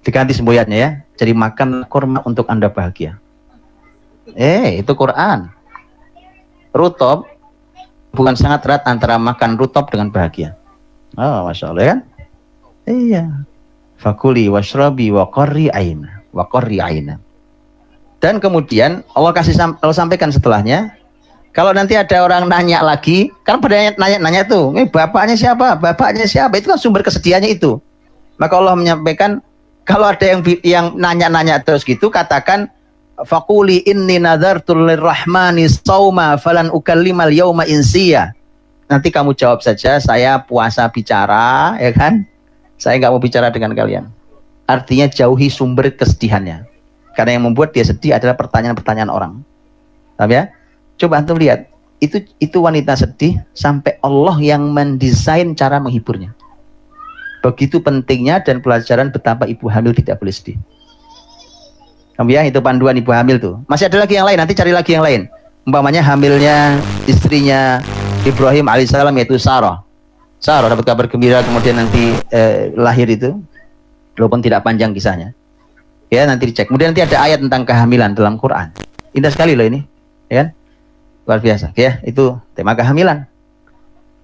Diganti semboyannya ya, jadi makan korma untuk Anda bahagia. Itu Quran. Rutop, hubungan sangat erat antara makan rutop dengan bahagia. Oh, Masya Allah kan? Iya. Fakuli washrabi wa qarri aina, wa qarri aina. Dan kemudian Allah sampaikan setelahnya, kalau nanti ada orang nanya lagi, kan pada nanya tuh, bapaknya siapa? Bapaknya siapa? Itu kan sumber kesedihannya itu. Maka Allah menyampaikan, kalau ada yang nanya-nanya terus gitu, katakan faquli inni nadartu lirrahmani shauma falan ukallimal yauma insiya. Nanti kamu jawab saja, saya puasa bicara, ya kan? Saya nggak mau bicara dengan kalian. Artinya jauhi sumber kesedihannya. Karena yang membuat dia sedih adalah pertanyaan-pertanyaan orang. Paham ya? Coba antum lihat, itu wanita sedih sampai Allah yang mendesain cara menghiburnya. Begitu pentingnya dan pelajaran betapa ibu hamil tidak boleh sedih. Ya, itu panduan ibu hamil tuh. Masih ada lagi yang lain, nanti cari lagi yang lain. Umpamanya hamilnya istrinya Ibrahim alaihissalam, yaitu Sarah. Sarah dapat kabar gembira, kemudian nanti lahir itu, walaupun tidak panjang kisahnya. Ya, nanti dicek. Kemudian nanti ada ayat tentang kehamilan dalam Quran. Indah sekali loh ini, ya kan? Luar biasa. Ya, itu tema kehamilan.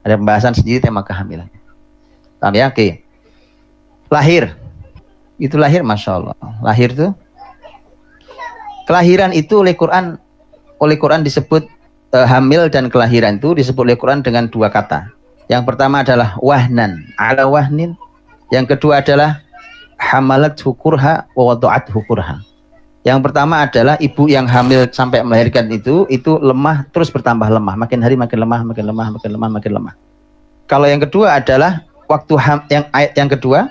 Ada pembahasan sendiri tema kehamilan. Paham ya? Oke. Lahir. Itu lahir, Masya Allah. Lahir tuh. Kelahiran itu oleh Quran disebut hamil dan kelahiran itu disebut oleh Quran dengan dua kata. Yang pertama adalah wahnan ala wahnin. Yang kedua adalah hamalat hukurha wa wadu'at hukurha. Yang pertama adalah ibu yang hamil sampai melahirkan itu lemah, terus bertambah lemah, makin hari makin lemah, makin lemah, makin lemah, makin lemah. Kalau yang kedua adalah ayat yang kedua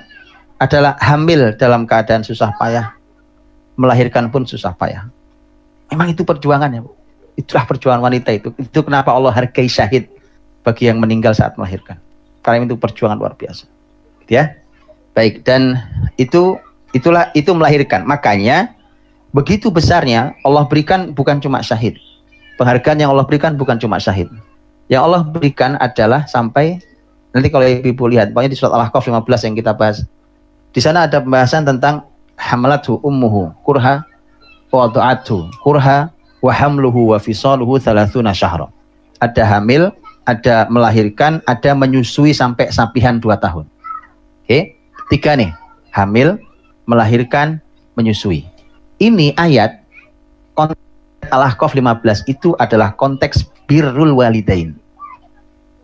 adalah hamil dalam keadaan susah payah, melahirkan pun susah payah. Memang itu perjuangan ya, Bu. Itulah perjuangan wanita itu. Itu kenapa Allah hargai syahid bagi yang meninggal saat melahirkan. Karena itu perjuangan luar biasa. Ya. Baik, dan itu melahirkan. Makanya begitu besarnya Allah berikan bukan cuma syahid. Penghargaan yang Allah berikan bukan cuma syahid. Yang Allah berikan adalah sampai nanti kalau ibu lihat, pokoknya di surat Al-Ahqaf 15 yang kita bahas. Di sana ada pembahasan tentang hamalathu ummuhu kurha wa wada'athu kurha wa hamluhu wa fisaluhu 30 syahra. Ada hamil, ada melahirkan, ada menyusui sampai sapihan 2 tahun. Oke? 3 nih, hamil, melahirkan, menyusui. Ini ayat konteks Al-Ahqaf 15 itu adalah konteks birrul walidain.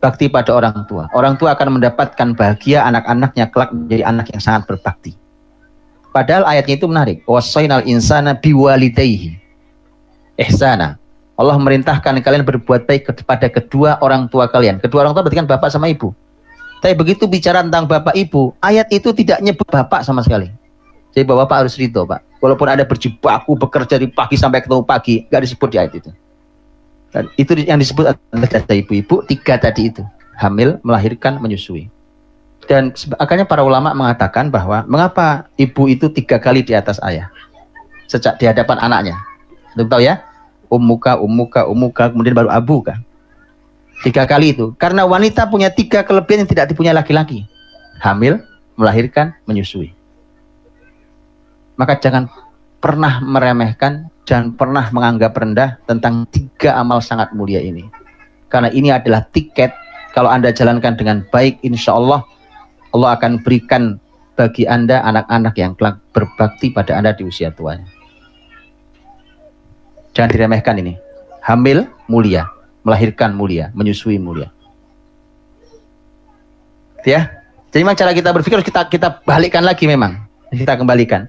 Bakti pada orang tua. Orang tua akan mendapatkan bahagia anak-anaknya kelak menjadi anak yang sangat berbakti. Padahal ayatnya itu menarik. Wasainal insana biwalidayhi ihsana. Allah merintahkan kalian berbuat baik kepada kedua orang tua kalian. Kedua orang tua berarti kan bapak sama ibu. Tapi begitu bicara tentang bapak ibu, ayat itu tidak nyebut bapak sama sekali. Jadi bapak harus ridho, Pak. Walaupun ada berjibaku bekerja dari pagi sampai ketemu pagi, nggak disebut di ayat itu. Dan itu yang disebut adalah ibu-ibu 3 tadi itu, hamil, melahirkan, menyusui. Dan akhirnya para ulama mengatakan bahwa mengapa ibu itu 3 kali di atas ayah sejak di hadapan anaknya. Untuk tahu ya, ummuka, kemudian baru abuka. 3 kali itu, karena wanita punya 3 kelebihan yang tidak dipunyai laki-laki: hamil, melahirkan, menyusui. Maka jangan pernah meremehkan, jangan pernah menganggap rendah tentang 3 amal sangat mulia ini. Karena ini adalah tiket, kalau Anda jalankan dengan baik, insya Allah, Allah akan berikan bagi Anda anak-anak yang kelak berbakti pada Anda di usia tuanya. Jangan diremehkan ini. Hamil, mulia. Melahirkan, mulia. Menyusui, mulia. Ya. Jadi memang cara kita berpikir kita balikkan lagi memang. Kita kembalikan.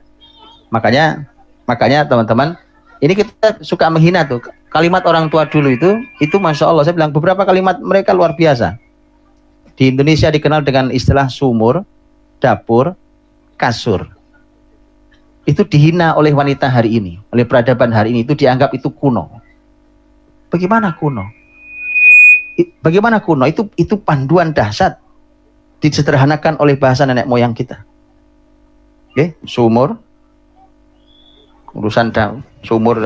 Makanya teman-teman, ini kita suka menghina tuh kalimat orang tua dulu itu Masya Allah, saya bilang beberapa kalimat mereka luar biasa. Di Indonesia dikenal dengan istilah sumur, dapur, kasur. Itu dihina oleh wanita hari ini, oleh peradaban hari ini, itu dianggap itu kuno. Bagaimana kuno? Bagaimana kuno? Itu panduan dahsyat. disederhanakan oleh bahasa nenek moyang kita. Oke, sumur, urusan sumur,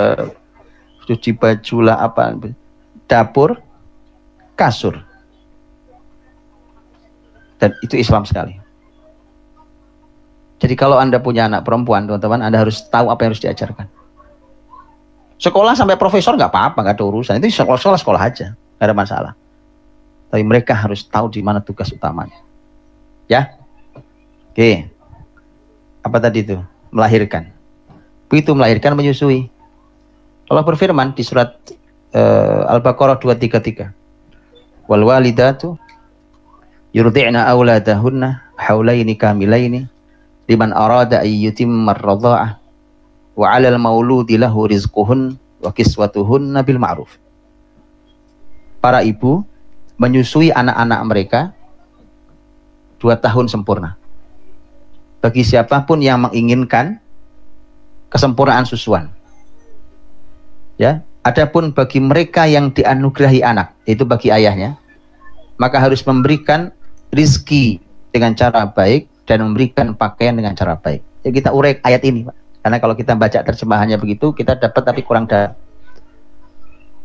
cuci baju lah apa, dapur, kasur. Dan itu Islam sekali. Jadi kalau Anda punya anak perempuan, teman-teman, Anda harus tahu apa yang harus diajarkan. Sekolah sampai profesor nggak apa-apa, nggak ada urusan. Itu sekolah aja, nggak ada masalah. Tapi mereka harus tahu di mana tugas utamanya. Ya, oke. Apa tadi itu? Melahirkan. Begitu melahirkan, menyusui. Allah berfirman di surat Al-Baqarah 233. Wal walidatu yurdi'na auladahunna haulaini kamilaini liman arada ay yutimma ar-radha'ah wa 'alal mauludi lahu rizquhun wa kiswatuhunna bil ma'ruf. Para ibu menyusui anak-anak mereka 2 tahun sempurna. Bagi siapapun yang menginginkan kesempurnaan susuan. Ya, adapun bagi mereka yang dianugerahi anak, itu bagi ayahnya, maka harus memberikan rizki dengan cara baik dan memberikan pakaian dengan cara baik. Ya, kita urai ayat ini, Pak. Karena kalau kita baca terjemahannya begitu, kita dapat tapi kurang dalam.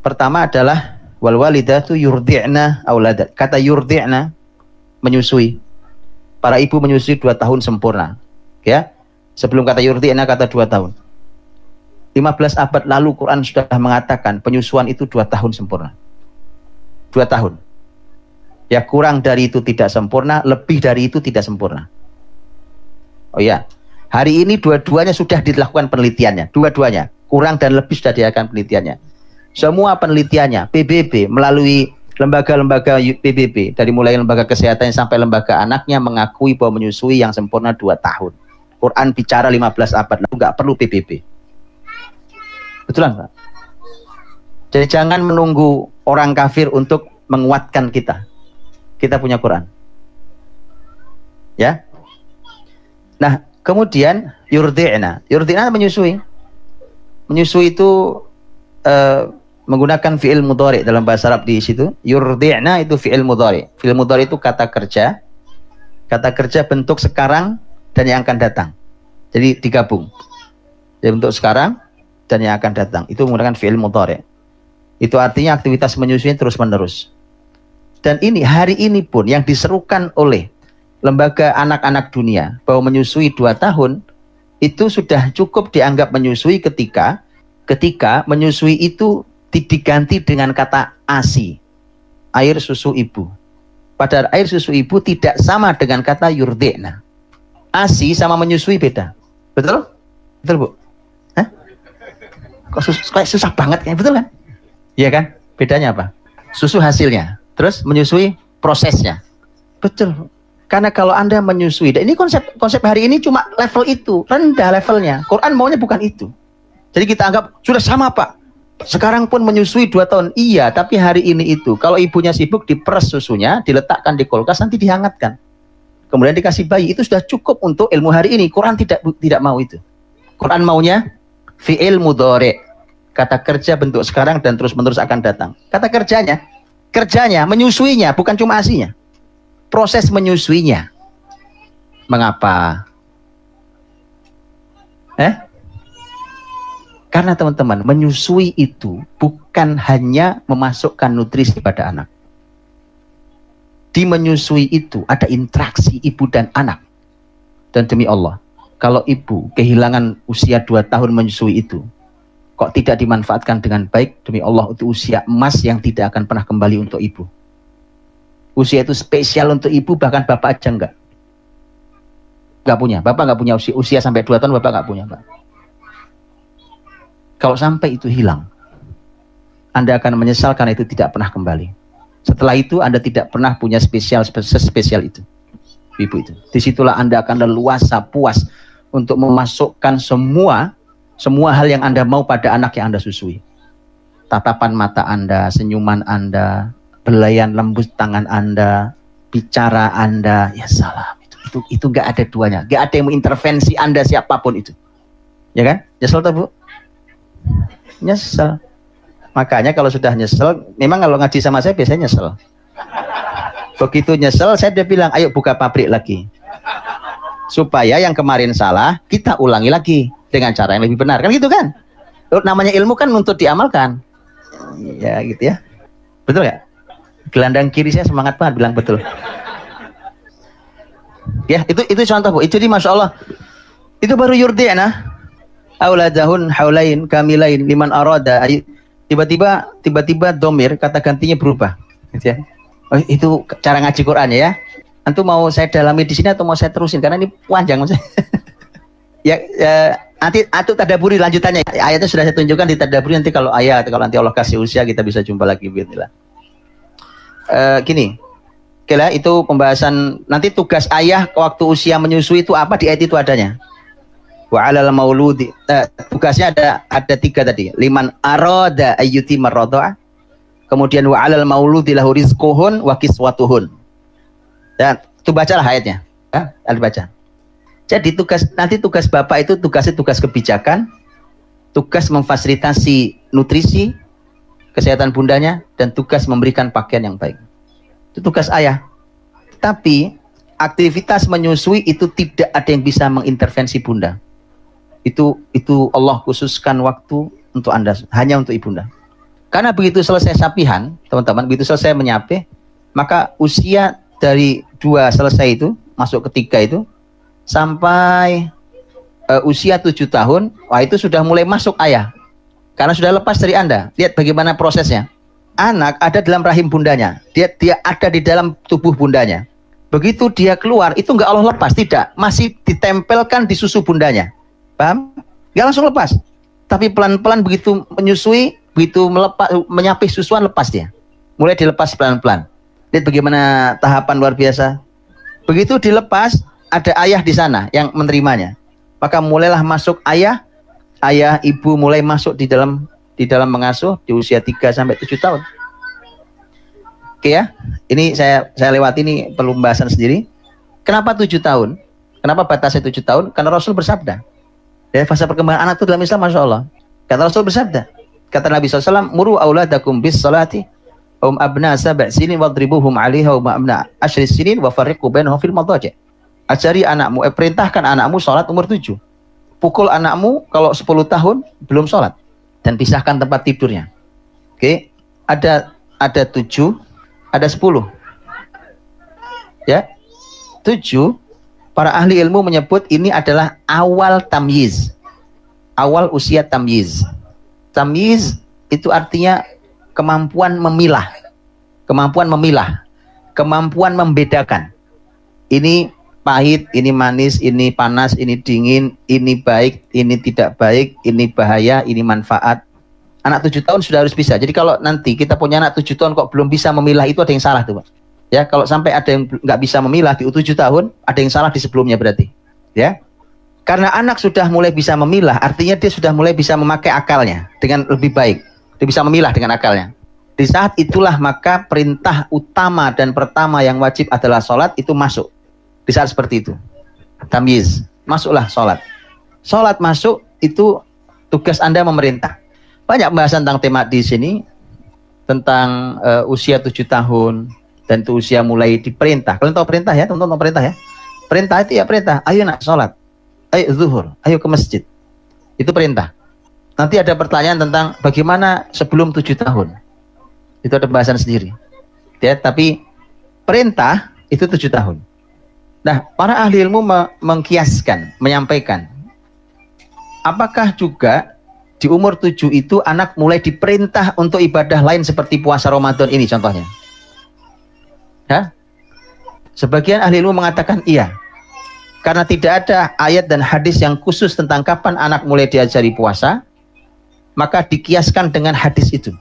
Pertama adalah wal walidatu yurdi'na auladat. Kata yurdi'na, menyusui. Para ibu menyusui 2 tahun sempurna. Ya, sebelum kata yurdi'na, kata 2 tahun. 15 abad lalu Quran sudah mengatakan penyusuan itu 2 tahun sempurna. 2 tahun. Ya, kurang dari itu tidak sempurna, lebih dari itu tidak sempurna. Oh ya, hari ini dua-duanya sudah dilakukan penelitiannya. Dua-duanya, kurang dan lebih sudah dilakukan penelitiannya. Semua penelitiannya, PBB melalui lembaga-lembaga PBB, dari mulai lembaga kesehatan sampai lembaga anaknya, mengakui bahwa menyusui yang sempurna 2 tahun. Quran bicara 15 abad lalu, nggak perlu PBB. Betul nggak? Jadi jangan menunggu orang kafir untuk menguatkan kita. Kita punya Quran. Ya. Nah, kemudian yurdi'na. Yurdi'na menyusui. Menyusui itu menggunakan fi'il mudhari dalam bahasa Arab di situ. Yurdi'na itu fi'il mudhari. Fi'il mudhari itu kata kerja. Kata kerja bentuk sekarang dan yang akan datang. Jadi digabung. Jadi bentuk sekarang dan yang akan datang. Itu menggunakan fi'il mudhari. Itu artinya aktivitas menyusui terus-menerus. Dan ini hari ini pun yang diserukan oleh lembaga anak-anak dunia bahwa menyusui 2 tahun itu sudah cukup dianggap menyusui ketika menyusui itu diganti dengan kata ASI, air susu ibu. Padahal air susu ibu tidak sama dengan kata yurdi'na. ASI sama menyusui beda. Betul? Betul, Bu? Hah? Kok kayak susah banget kan? Betul kan? Iya kan? Bedanya apa? Susu hasilnya, terus menyusui prosesnya. Betul. Karena kalau Anda menyusui, dan ini konsep hari ini cuma level itu, rendah levelnya. Quran maunya bukan itu. Jadi kita anggap sudah sama, Pak. Sekarang pun menyusui 2 tahun. Iya, tapi hari ini itu kalau ibunya sibuk diperes susunya, diletakkan di kulkas, nanti dihangatkan. Kemudian dikasih bayi, itu sudah cukup untuk ilmu hari ini. Quran tidak mau itu. Quran maunya fi'il mudhari, kata kerja bentuk sekarang dan terus-menerus akan datang. Kata kerjanya menyusuinya, bukan cuma asinya. Proses menyusuinya. Mengapa? Karena teman-teman, menyusui itu bukan hanya memasukkan nutrisi pada anak. Di menyusui itu ada interaksi ibu dan anak. Dan demi Allah, kalau ibu kehilangan usia 2 tahun menyusui itu, kok tidak dimanfaatkan dengan baik, demi Allah itu usia emas yang tidak akan pernah kembali untuk ibu. Usia itu spesial untuk ibu, bahkan bapak aja enggak punya. Bapak enggak punya usia sampai 2 tahun, bapak enggak punya, Pak. Kalau sampai itu hilang, Anda akan menyesal karena itu tidak pernah kembali. Setelah itu Anda tidak pernah punya spesial itu, ibu itu. Disitulah Anda akan leluasa, puas untuk memasukkan semua hal yang Anda mau pada anak yang Anda susui. Tatapan mata Anda, senyuman Anda, belayan lembut tangan Anda, bicara Anda, ya salam. Itu nggak ada duanya, nggak ada yang mengintervensi Anda siapapun itu. Ya kan? Nyesel tuh, Bu? Nyesel. Makanya kalau sudah nyesel, memang kalau ngaji sama saya biasanya nyesel. Begitu nyesel, saya udah bilang, ayo buka pabrik lagi. Supaya yang kemarin salah, kita ulangi lagi dengan cara yang lebih benar. Kan gitu kan? Namanya ilmu kan untuk diamalkan. Ya gitu ya. Betul nggak? Gelandang kiri saya semangat banget bilang betul. Ya, itu contoh, Bu. Itu jadi Masya Allah. Itu baru yurdi'na. Auladahun haulain kamilain liman arada. Tiba-tiba domir kata gantinya berubah. Gitu ya. Oh, itu cara ngaji Quran ya. Antum mau saya dalami di sini atau mau saya terusin karena ini panjang ya, nanti tadaburi lanjutannya. Ayatnya sudah saya tunjukkan di tadaburi, nanti kalau nanti Allah kasih usia kita bisa jumpa lagi bismillah. Gini. Oke, itu pembahasan nanti tugas ayah waktu usia menyusui itu apa di ayat itu adanya. Wa 'alal mauludi. Tugasnya ada 3 tadi. Liman arada ayyuti marradha. Kemudian wa 'alal mauludi lahu rizquhun wa kiswatuhun. Dan itu bacalah ayatnya. Ya, baca. Jadi tugas bapak itu tugas kebijakan, tugas memfasilitasi nutrisi, kesehatan bundanya, dan tugas memberikan pakaian yang baik. Itu tugas ayah. Tapi aktivitas menyusui itu tidak ada yang bisa mengintervensi bunda. Itu Allah khususkan waktu untuk Anda, hanya untuk ibunda. Karena begitu selesai sapihan, teman-teman, begitu selesai menyapih, maka usia dari 2 selesai itu, masuk ke 3 itu, sampai usia 7 tahun, wah itu sudah mulai masuk ayah. Karena sudah lepas dari Anda. Lihat bagaimana prosesnya. Anak ada dalam rahim bundanya. Dia ada di dalam tubuh bundanya. Begitu dia keluar, itu enggak Allah lepas, tidak. Masih ditempelkan di susu bundanya. Paham? Enggak langsung lepas. Tapi pelan-pelan begitu menyusui, begitu menyapih susuan, lepas dia. Mulai dilepas pelan-pelan. Lihat bagaimana tahapan luar biasa. Begitu dilepas, ada ayah di sana yang menerimanya. Maka mulailah masuk ayah, ibu mulai masuk di dalam mengasuh di usia 3 sampai 7 tahun. Oke ya. Ini saya lewati, ini perlu pembahasan sendiri. Kenapa 7 tahun? Kenapa batasnya 7 tahun? Karena Rasul bersabda. Ya, fase perkembangan anak itu dalam Islam Masya Allah. Kata Rasul bersabda. Kata Nabi SAW, muru auladakum bis salati abna 7 sinin wadribuhum 'alaiha wa abna 10 sinin wa farriqu bainahum fil madaji'. Ajari anakmu, perintahkan anakmu sholat umur 7. Pukul anakmu kalau 10 tahun belum sholat dan pisahkan tempat tidurnya. Oke, ada 7, ada 10. Ya. 7, para ahli ilmu menyebut ini adalah awal tamyiz. Awal usia tamyiz. Tamyiz itu artinya kemampuan memilah, kemampuan membedakan. Ini pahit, ini manis, ini panas, ini dingin, ini baik, ini tidak baik, ini bahaya, ini manfaat. Anak 7 tahun sudah harus bisa. Jadi kalau nanti kita punya anak 7 tahun kok belum bisa memilah, itu ada yang salah tuh Pak. Ya, kalau sampai ada yang nggak bisa memilah di 7 tahun, ada yang salah di sebelumnya berarti. Ya. Karena anak sudah mulai bisa memilah, artinya dia sudah mulai bisa memakai akalnya dengan lebih baik. Dia bisa memilah dengan akalnya. Di saat itulah maka perintah utama dan pertama yang wajib adalah sholat itu masuk. Di saat seperti itu. Tamyiz. Masuklah sholat. Sholat masuk itu tugas Anda memerintah. Banyak pembahasan tentang tema di sini. Tentang usia 7 tahun. Dan itu usia mulai diperintah. Kalian tahu perintah ya? Teman-teman tahu perintah ya? Perintah itu ya perintah. Ayo nak sholat. Ayo zuhur. Ayo ke masjid. Itu perintah. Nanti ada pertanyaan tentang bagaimana sebelum 7 tahun. Itu ada pembahasan sendiri. Ya, tapi perintah itu 7 tahun. Nah, para ahli ilmu mengkiaskan, menyampaikan. Apakah juga di umur 7 itu anak mulai diperintah untuk ibadah lain seperti puasa Ramadan ini contohnya? Ya? Sebagian ahli ilmu mengatakan iya. Karena tidak ada ayat dan hadis yang khusus tentang kapan anak mulai diajari puasa, maka dikiaskan dengan hadis itu.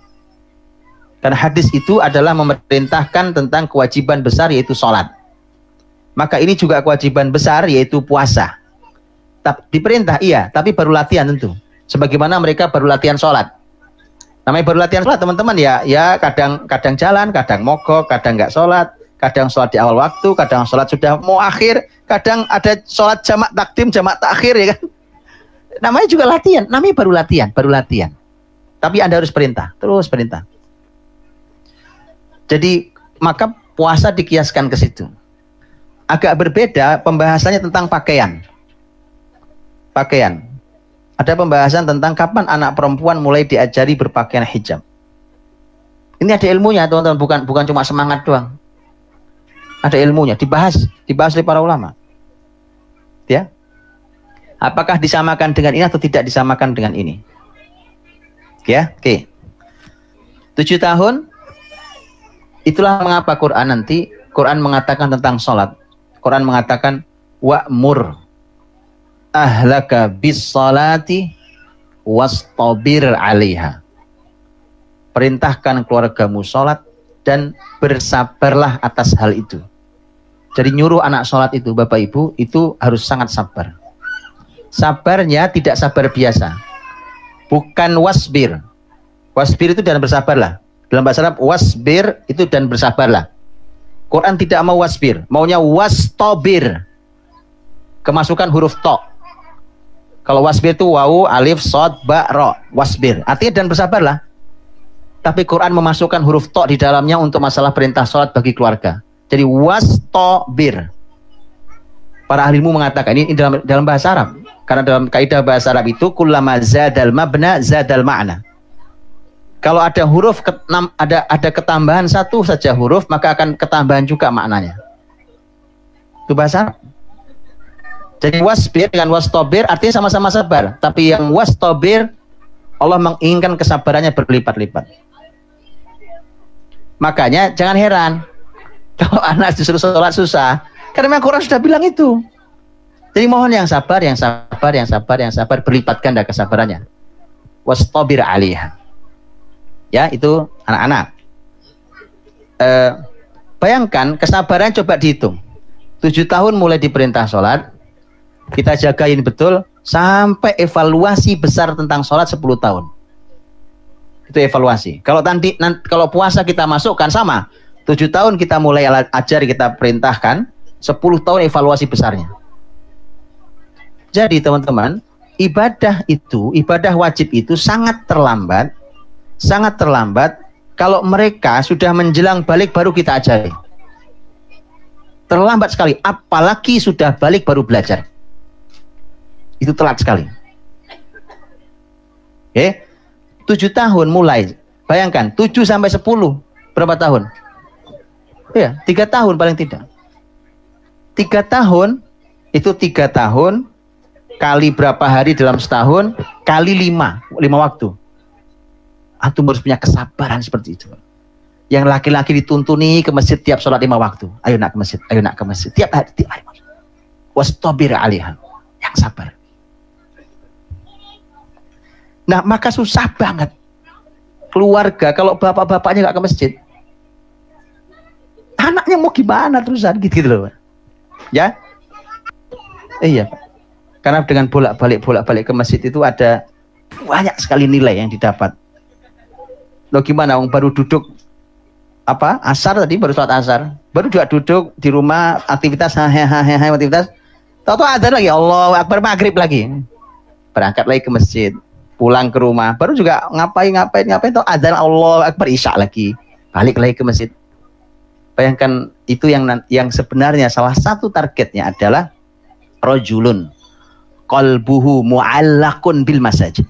Karena hadis itu adalah memerintahkan tentang kewajiban besar yaitu sholat. Maka ini juga kewajiban besar yaitu puasa. Diperintah iya, tapi baru latihan tentu. Sebagaimana mereka baru latihan sholat. Namanya baru latihan sholat teman-teman ya kadang jalan, kadang mogok, kadang nggak sholat, kadang sholat di awal waktu, kadang sholat sudah mau akhir, kadang ada sholat jamak takdim, jamak takhir ya kan. Namanya juga latihan, namanya baru latihan. Tapi Anda harus perintah, terus perintah. Jadi maka puasa dikiaskan ke situ. Agak berbeda pembahasannya tentang pakaian. Pakaian. Ada pembahasan tentang kapan anak perempuan mulai diajari berpakaian hijab. Ini ada ilmunya, teman-teman, bukan cuma semangat doang. Ada ilmunya, dibahas oleh para ulama. Ya. Apakah disamakan dengan ini atau tidak disamakan dengan ini? Ya, oke. 7 tahun. Itulah mengapa Quran mengatakan tentang sholat. Quran mengatakan wa'mur ahlaka bis salati wastabir 'alaiha. Perintahkan keluargamu sholat dan bersabarlah atas hal itu. Jadi nyuruh anak sholat itu, Bapak Ibu, itu harus sangat sabar. Sabarnya tidak sabar biasa. Bukan wasbir. Wasbir itu dan bersabarlah. Dalam bahasa Arab, wasbir itu dan bersabarlah. Quran tidak mau wasbir, maunya wastobir. Kemasukan huruf to. Kalau wasbir itu wawu, alif, sod, ba, ro. Wasbir. Artinya dan bersabarlah. Tapi Quran memasukkan huruf to di dalamnya untuk masalah perintah sholat bagi keluarga. Jadi wastobir. Para ahli ilmu mengatakan ini dalam bahasa Arab. Karena dalam kaidah bahasa Arab itu kullama zadal mabna zadal ma'na. Kalau ada huruf ada ketambahan satu saja huruf, maka akan ketambahan juga maknanya. Itu bahasa Arab. Jadi wasbir dengan wastobir artinya sama-sama sabar. Tapi yang wastobir Allah menginginkan kesabarannya berlipat-lipat. Makanya jangan heran kalau anak disuruh sholat susah, karena memang Quran sudah bilang itu. Jadi mohon yang sabar, berlipat ganda kesabarannya. Wastabir 'alaiha. Ya, itu anak-anak. Bayangkan kesabaran, coba dihitung. 7 tahun mulai diperintah sholat, kita jagain betul sampai evaluasi besar tentang sholat 10 tahun. Itu evaluasi. Kalau puasa kita masukkan sama, 7 tahun kita mulai ajar, kita perintahkan, 10 tahun evaluasi besarnya. Jadi teman-teman, ibadah wajib itu sangat terlambat kalau mereka sudah menjelang balik baru kita ajari. Terlambat sekali, apalagi sudah balik baru belajar. Itu telat sekali. Oke. 7 tahun mulai. Bayangkan 7 sampai 10 berapa tahun? Ya, 3 tahun paling tidak. 3 tahun itu 3 tahun kali berapa hari dalam setahun kali 5 waktu. Antum harus punya kesabaran seperti itu. Yang laki-laki dituntuni ke masjid tiap sholat 5 waktu. Ayo nak ke masjid. Tiap hari. Wastabir 'alaiha. Yang sabar. Nah, maka susah banget keluarga kalau bapak-bapaknya nggak ke masjid. Anaknya mau gimana terusan gitu loh. Ya? Iya, Pak. Karena dengan bolak-balik ke masjid itu ada banyak sekali nilai yang didapat. Loh gimana, baru duduk asar tadi, baru sholat asar, baru juga duduk di rumah aktivitas tahu-tahu adzan lagi, Allahu Akbar, maghrib lagi, berangkat lagi ke masjid, pulang ke rumah, baru juga ngapain tahu adzan Allahu Akbar, isya lagi, balik lagi ke masjid. Bayangkan itu yang sebenarnya salah satu targetnya adalah rajulun qalbuhu mu'allaqun bil masajid.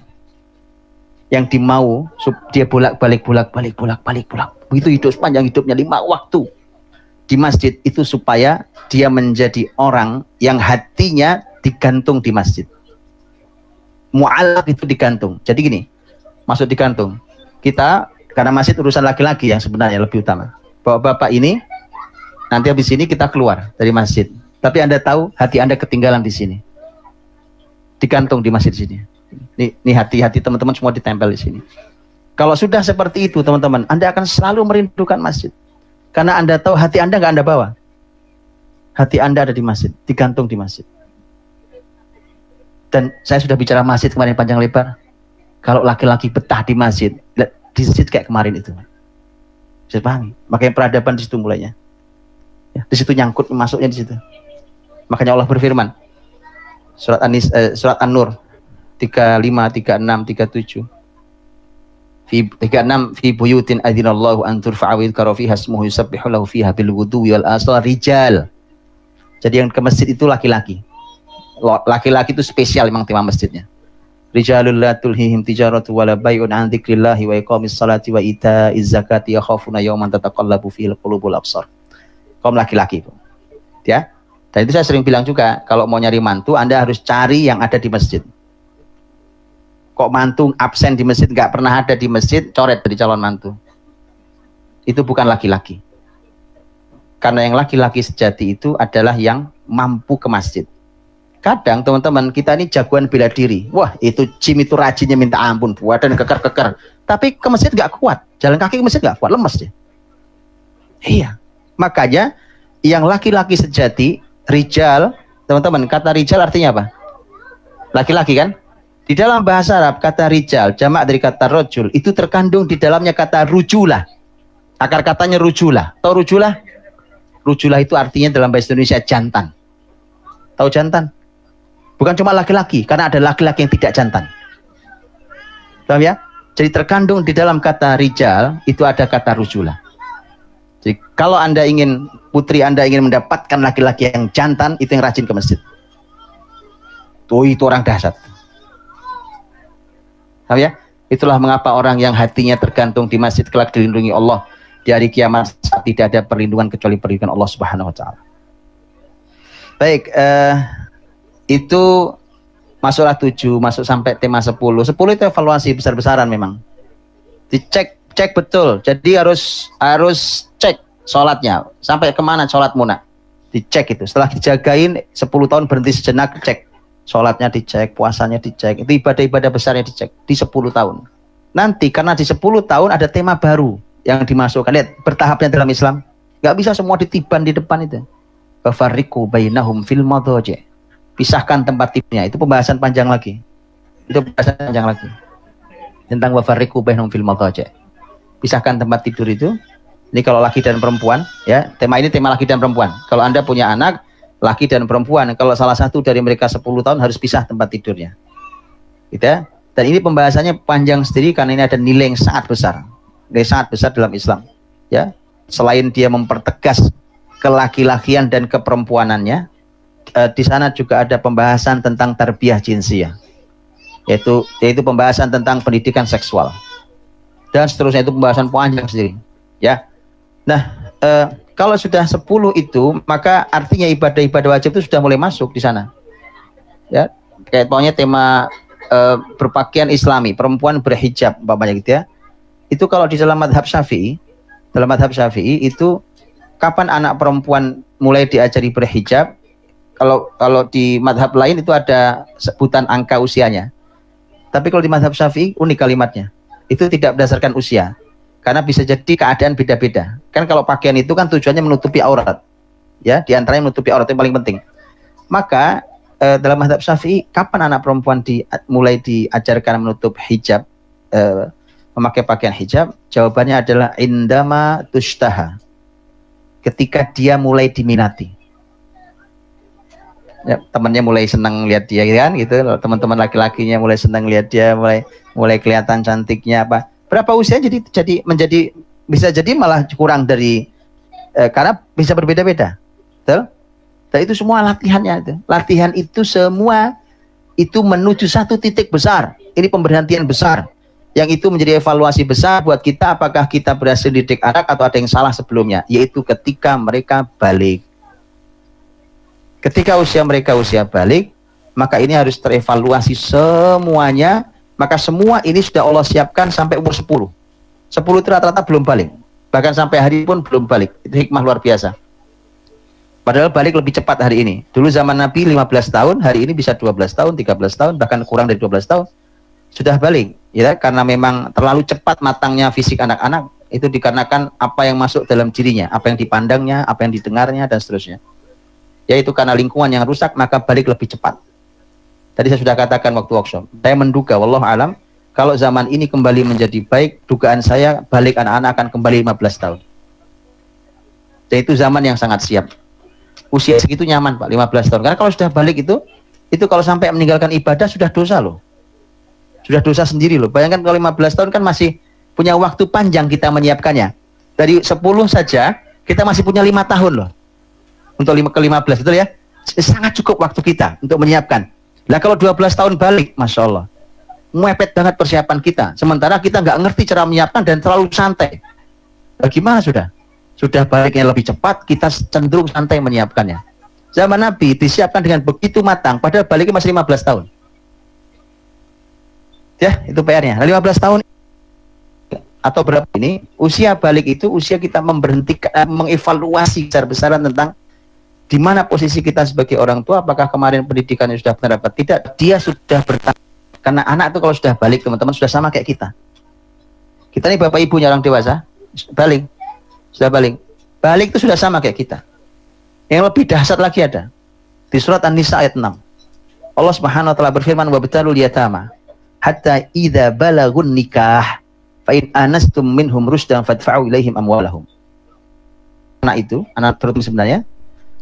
Yang dimau dia bolak-balik. Begitu hidup sepanjang hidupnya 5 waktu di masjid itu supaya dia menjadi orang yang hatinya digantung di masjid. Mu'allaq itu digantung. Jadi gini, maksud digantung. Kita karena masjid urusan laki-laki yang sebenarnya lebih utama. Bapak ini nanti habis ini kita keluar dari masjid. Tapi Anda tahu hati Anda ketinggalan di sini. Digantung di masjid sini. Ini hati-hati teman-teman semua ditempel di sini. Kalau sudah seperti itu teman-teman, Anda akan selalu merindukan masjid. Karena Anda tahu hati Anda nggak Anda bawa. Hati Anda ada di masjid, digantung di masjid. Dan saya sudah bicara masjid kemarin panjang lebar. Kalau laki-laki betah di masjid kayak kemarin itu. Bisa pahami? Makanya peradaban di situ mulainya. Ya, di situ nyangkut, masuknya di situ. Makanya Allah berfirman. Surat An-Nur 35, 36, 37. Fi 36 fi buyutin adzinallahu an turfa'a wa yudhkara fiha ismuhu yusabbihu lahu fiha bil wudu'i wal asal rijal. Jadi yang ke masjid itu laki-laki. Laki-laki itu spesial memang tema masjidnya. Rijalul la tulhihim tijaratu wala bai'un an dzikrillahi wa iqamis salati wa ita'iz zakati yakhafuna yawman tataqallabu fil qulubul absar. Kaum laki-laki, ya. Dan itu saya sering bilang juga, kalau mau nyari mantu Anda harus cari yang ada di masjid. Kok mantu absen di masjid, nggak pernah ada di masjid, coret dari calon mantu. Itu bukan laki-laki. Karena yang laki-laki sejati itu adalah yang mampu ke masjid. Kadang teman-teman kita ini jagoan bela diri. Wah, itu Jim itu rajinnya minta ampun, badan keker-keker. Tapi ke masjid nggak kuat. Jalan kaki ke masjid nggak kuat, lemes dia. Iya. Makanya yang laki-laki sejati, rijal, teman-teman, kata rijal artinya apa? Laki-laki kan? Di dalam bahasa Arab kata rijal, jamak dari kata rojul, itu terkandung di dalamnya kata rujulah. Akar katanya rujulah. Tahu rujulah? Rujulah itu artinya dalam bahasa Indonesia jantan. Tahu jantan? Bukan cuma laki-laki, karena ada laki-laki yang tidak jantan. Paham ya? Jadi terkandung di dalam kata rijal, itu ada kata rujulah. Jadi kalau Anda ingin, putri Anda ingin mendapatkan laki-laki yang jantan, itu yang rajin ke masjid. Tuh, itu orang dahsyat. Paham ya? Itulah mengapa orang yang hatinya tergantung di masjid kelak dilindungi Allah. Di hari kiamat tidak ada perlindungan kecuali perlindungan Allah Subhanahu wa taala. Baik, itu masuklah 7, masuk sampai tema 10. 10 itu evaluasi besar-besaran memang. Cek betul. Jadi harus cek sholatnya. Sampai kemana sholatmu nak? Dicek itu. Setelah dijagain 10 tahun berhenti sejenak, cek. Sholatnya dicek, puasanya dicek. Itu ibadah-ibadah besarnya dicek. Di 10 tahun. Nanti karena di 10 tahun ada tema baru yang dimasukkan. Lihat bertahapnya dalam Islam. Gak bisa semua ditiban di depan itu. Fafarriqu bainahum fil madhaji'. Pisahkan tempat tidurnya. Itu pembahasan panjang lagi. Itu pembahasan panjang lagi. Tentang wafarriqu bainahum fil madhaji'. Pisahkan tempat tidur itu. Ini kalau laki dan perempuan, ya. Tema ini tema laki dan perempuan. Kalau Anda punya anak, laki dan perempuan, kalau salah satu dari mereka 10 tahun harus pisah tempat tidurnya. Gitu ya. Dan ini pembahasannya panjang sendiri karena ini ada nilai yang sangat besar. Nilai sangat besar dalam Islam. Ya. Selain dia mempertegas kelaki-lakian dan keperempuanannya, di sana juga ada pembahasan tentang tarbiyah jinsiyah, yaitu pembahasan tentang pendidikan seksual dan seterusnya. Itu pembahasan panjang sendiri, ya. Nah, kalau sudah 10 itu, maka artinya ibadah-ibadah wajib itu sudah mulai masuk di sana, ya. Kayak pokoknya tema berpakaian Islami, perempuan berhijab, umpamanya gitu ya. Itu kalau di dalam madhab Syafi'i, itu kapan anak perempuan mulai diajari berhijab? Kalau di madhab lain itu ada sebutan angka usianya. Tapi kalau di madhab Syafi'i unik kalimatnya. Itu tidak berdasarkan usia. Karena bisa jadi keadaan beda-beda. Kan kalau pakaian itu kan tujuannya menutupi aurat. Ya, di antaranya menutupi aurat yang paling penting. Maka dalam madhab Syafi'i, kapan anak perempuan mulai diajarkan menutup hijab, memakai pakaian hijab? Jawabannya adalah indama tushtaha. Ketika dia mulai diminati. Ya, temannya mulai senang lihat dia kan gitu, teman-teman laki-lakinya mulai senang lihat dia, mulai kelihatan cantiknya apa. Berapa usia bisa jadi malah kurang dari karena bisa berbeda-beda. Betul? Dan itu semua latihannya itu. Latihan itu semua itu menuju satu titik besar. Ini pemberhentian besar. Yang itu menjadi evaluasi besar buat kita, apakah kita berhasil didik anak atau ada yang salah sebelumnya, yaitu ketika mereka balik. Ketika mereka usia balik, maka ini harus terevaluasi semuanya. Maka semua ini sudah Allah siapkan sampai umur 10. 10 itu rata-rata belum balik. Bahkan sampai hari pun belum balik. Itu hikmah luar biasa. Padahal balik lebih cepat hari ini. Dulu zaman Nabi 15 tahun, hari ini bisa 12 tahun, 13 tahun, bahkan kurang dari 12 tahun. Sudah balik. Ya, karena memang terlalu cepat matangnya fisik anak-anak. Itu dikarenakan apa yang masuk dalam dirinya. Apa yang dipandangnya, apa yang didengarnya, dan seterusnya. Yaitu karena lingkungan yang rusak, maka balik lebih cepat. Tadi saya sudah katakan waktu workshop, saya menduga, wallahu alam, kalau zaman ini kembali menjadi baik, dugaan saya balik anak-anak akan kembali 15 tahun. Dan itu zaman yang sangat siap. Usia segitu nyaman Pak, 15 tahun. Karena kalau sudah balik itu kalau sampai meninggalkan ibadah sudah dosa loh. Sudah dosa sendiri loh. Bayangkan kalau 15 tahun kan masih punya waktu panjang kita menyiapkannya. Dari 10 saja kita masih punya 5 tahun loh untuk ke-15, betul ya? Sangat cukup waktu kita untuk menyiapkan. Nah kalau 12 tahun balik, Masya Allah, mepet banget persiapan kita. Sementara kita nggak ngerti cara menyiapkan dan terlalu santai. Bagaimana sudah? Sudah baliknya lebih cepat, kita cenderung santai menyiapkannya. Zaman Nabi disiapkan dengan begitu matang, padahal baliknya masih 15 tahun. Ya, itu PR-nya. 15 tahun atau berapa ini, usia balik itu usia kita memberhentikan, mengevaluasi besar-besaran tentang di mana posisi kita sebagai orang tua, apakah kemarin pendidikannya sudah benar apa tidak. Dia sudah bertanggung, karena anak itu kalau sudah balik, teman-teman, sudah sama kayak kita. Kita ini bapak ibunya orang dewasa, balik, sudah balik. Balik itu sudah sama kayak kita. Yang lebih dahsyat lagi ada di surat An-Nisa ayat 6. Allah Subhanahu wa taala berfirman, wa batalul yatama hatta idza balagun nikah fa in anastum minhum rusdan fadfa'u ilaihim amwalahum. Anak itu, anak tertentu sebenarnya,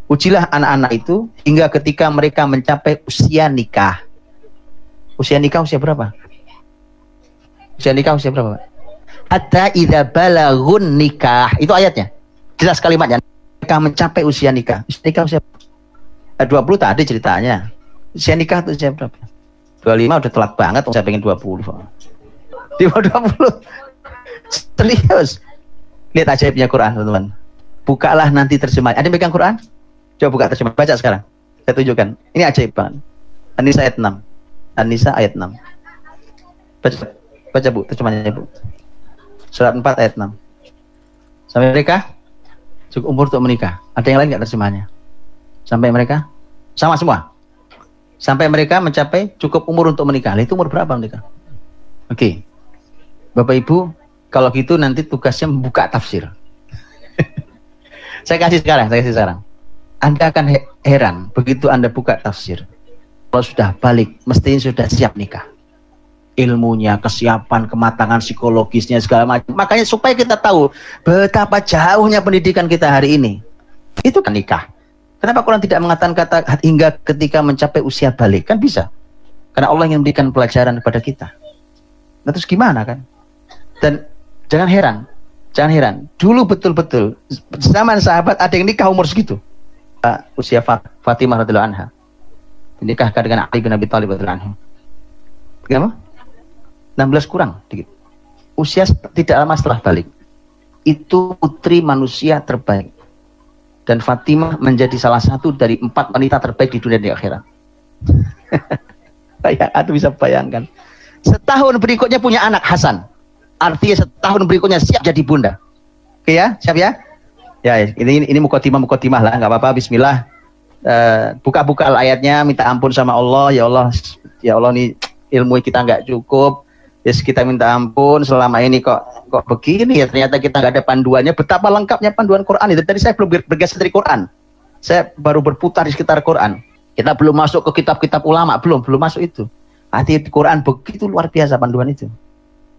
ujilah anak-anak itu hingga ketika mereka mencapai usia nikah. Usia nikah usia berapa? Usia nikah usia berapa? Hatta idza balagun nikah. Itu ayatnya. Jelas kalimatnya. Mereka mencapai usia nikah. Usia nikah usia 20 tadi ceritanya. Usia nikah itu usia berapa? 25 udah telat banget, saya pengen 20. Di bawah 20. Serius. Lihat ajaibnya Quran, teman-teman. Bukalah nanti terjemahan. Ada yang pegang Quran? Coba buka terjemahan. Baca sekarang. Saya tunjukkan. Ini ajaib banget. An-Nisa ayat 6. An-Nisa ayat 6. Baca Bu, terjemahannya Bu. Surat 4 ayat 6. Sampai mereka cukup umur untuk menikah. Ada yang lain nggak terjemahannya? Sampai mereka sama semua. Sampai mereka mencapai cukup umur untuk menikah. Itu umur berapa menikah? Oke. Bapak Ibu, kalau gitu nanti tugasnya membuka tafsir. Saya kasih sekarang. Anda akan heran begitu Anda buka tafsir. Kalau sudah balik, mestinya sudah siap nikah. Ilmunya, kesiapan, kematangan psikologisnya, segala macam. Makanya supaya kita tahu betapa jauhnya pendidikan kita hari ini. Itu kan nikah. Kenapa Quran tidak mengatakan kata hingga ketika mencapai usia balik? Kan bisa. Karena Allah yang memberikan pelajaran kepada kita. Nah, terus gimana kan? Dan jangan heran. Dulu betul-betul zaman sahabat ada yang nikah umur segitu. Usia Fatimah radhiyallahu anha dinikahkan dengan Ali bin Abi Thalib radhiyallahu anhu. Berapa? 16 kurang dikit. Usia tidak lama setelah balik. Itu putri manusia terbaik. Dan Fatimah menjadi salah satu dari 4 wanita terbaik di dunia dan di akhirat. Anda bisa bayangkan. Setahun berikutnya punya anak Hasan. Artinya setahun berikutnya siap jadi bunda. Oke ya, siap ya? Ya, ini mukotimah lah, nggak apa-apa. Bismillah. Buka-buka ayatnya, minta ampun sama Allah. Ya Allah nih ilmu kita nggak cukup. Yes, kita minta ampun selama ini kok begini ya, ternyata kita nggak ada panduannya. Betapa lengkapnya panduan Quran itu. Tadi saya belum bergeser dari Quran, saya baru berputar di sekitar Quran. Kita belum masuk ke kitab-kitab ulama, belum masuk itu. Arti Quran begitu luar biasa panduan itu.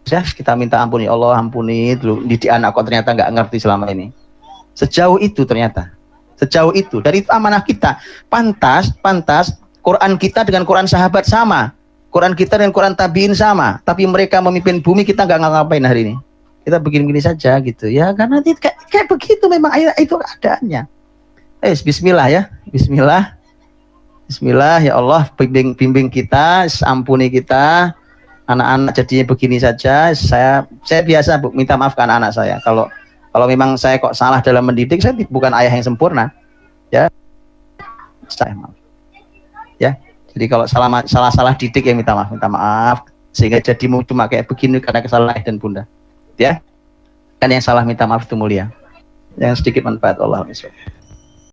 Saya kita minta ampun, ya Allah ampuni dulu didik anak kok ternyata nggak ngerti selama ini. Sejauh itu ternyata, sejauh itu. Dari itu amanah kita. Pantas Quran kita dengan Quran sahabat sama. Quran kita dan Quran tabiin sama, tapi mereka memimpin bumi, kita nggak ngapain hari ini. Kita begini-begini saja gitu ya, karena nanti kayak begitu memang itu keadaannya. Bismillah ya, Bismillah, ya Allah bimbing kita, ampuni kita, anak-anak jadinya begini saja. Saya biasa minta maaf ke anak-anak saya. Kalau memang saya kok salah dalam mendidik, saya bukan ayah yang sempurna, ya. Saya maaf, ya. Jadi kalau salah didik ya minta maaf sehingga jadi cuma kayak begini karena kesalahan ayah dan bunda. Ya. Kan yang salah minta maaf itu mulia. Yang sedikit manfaat Allah.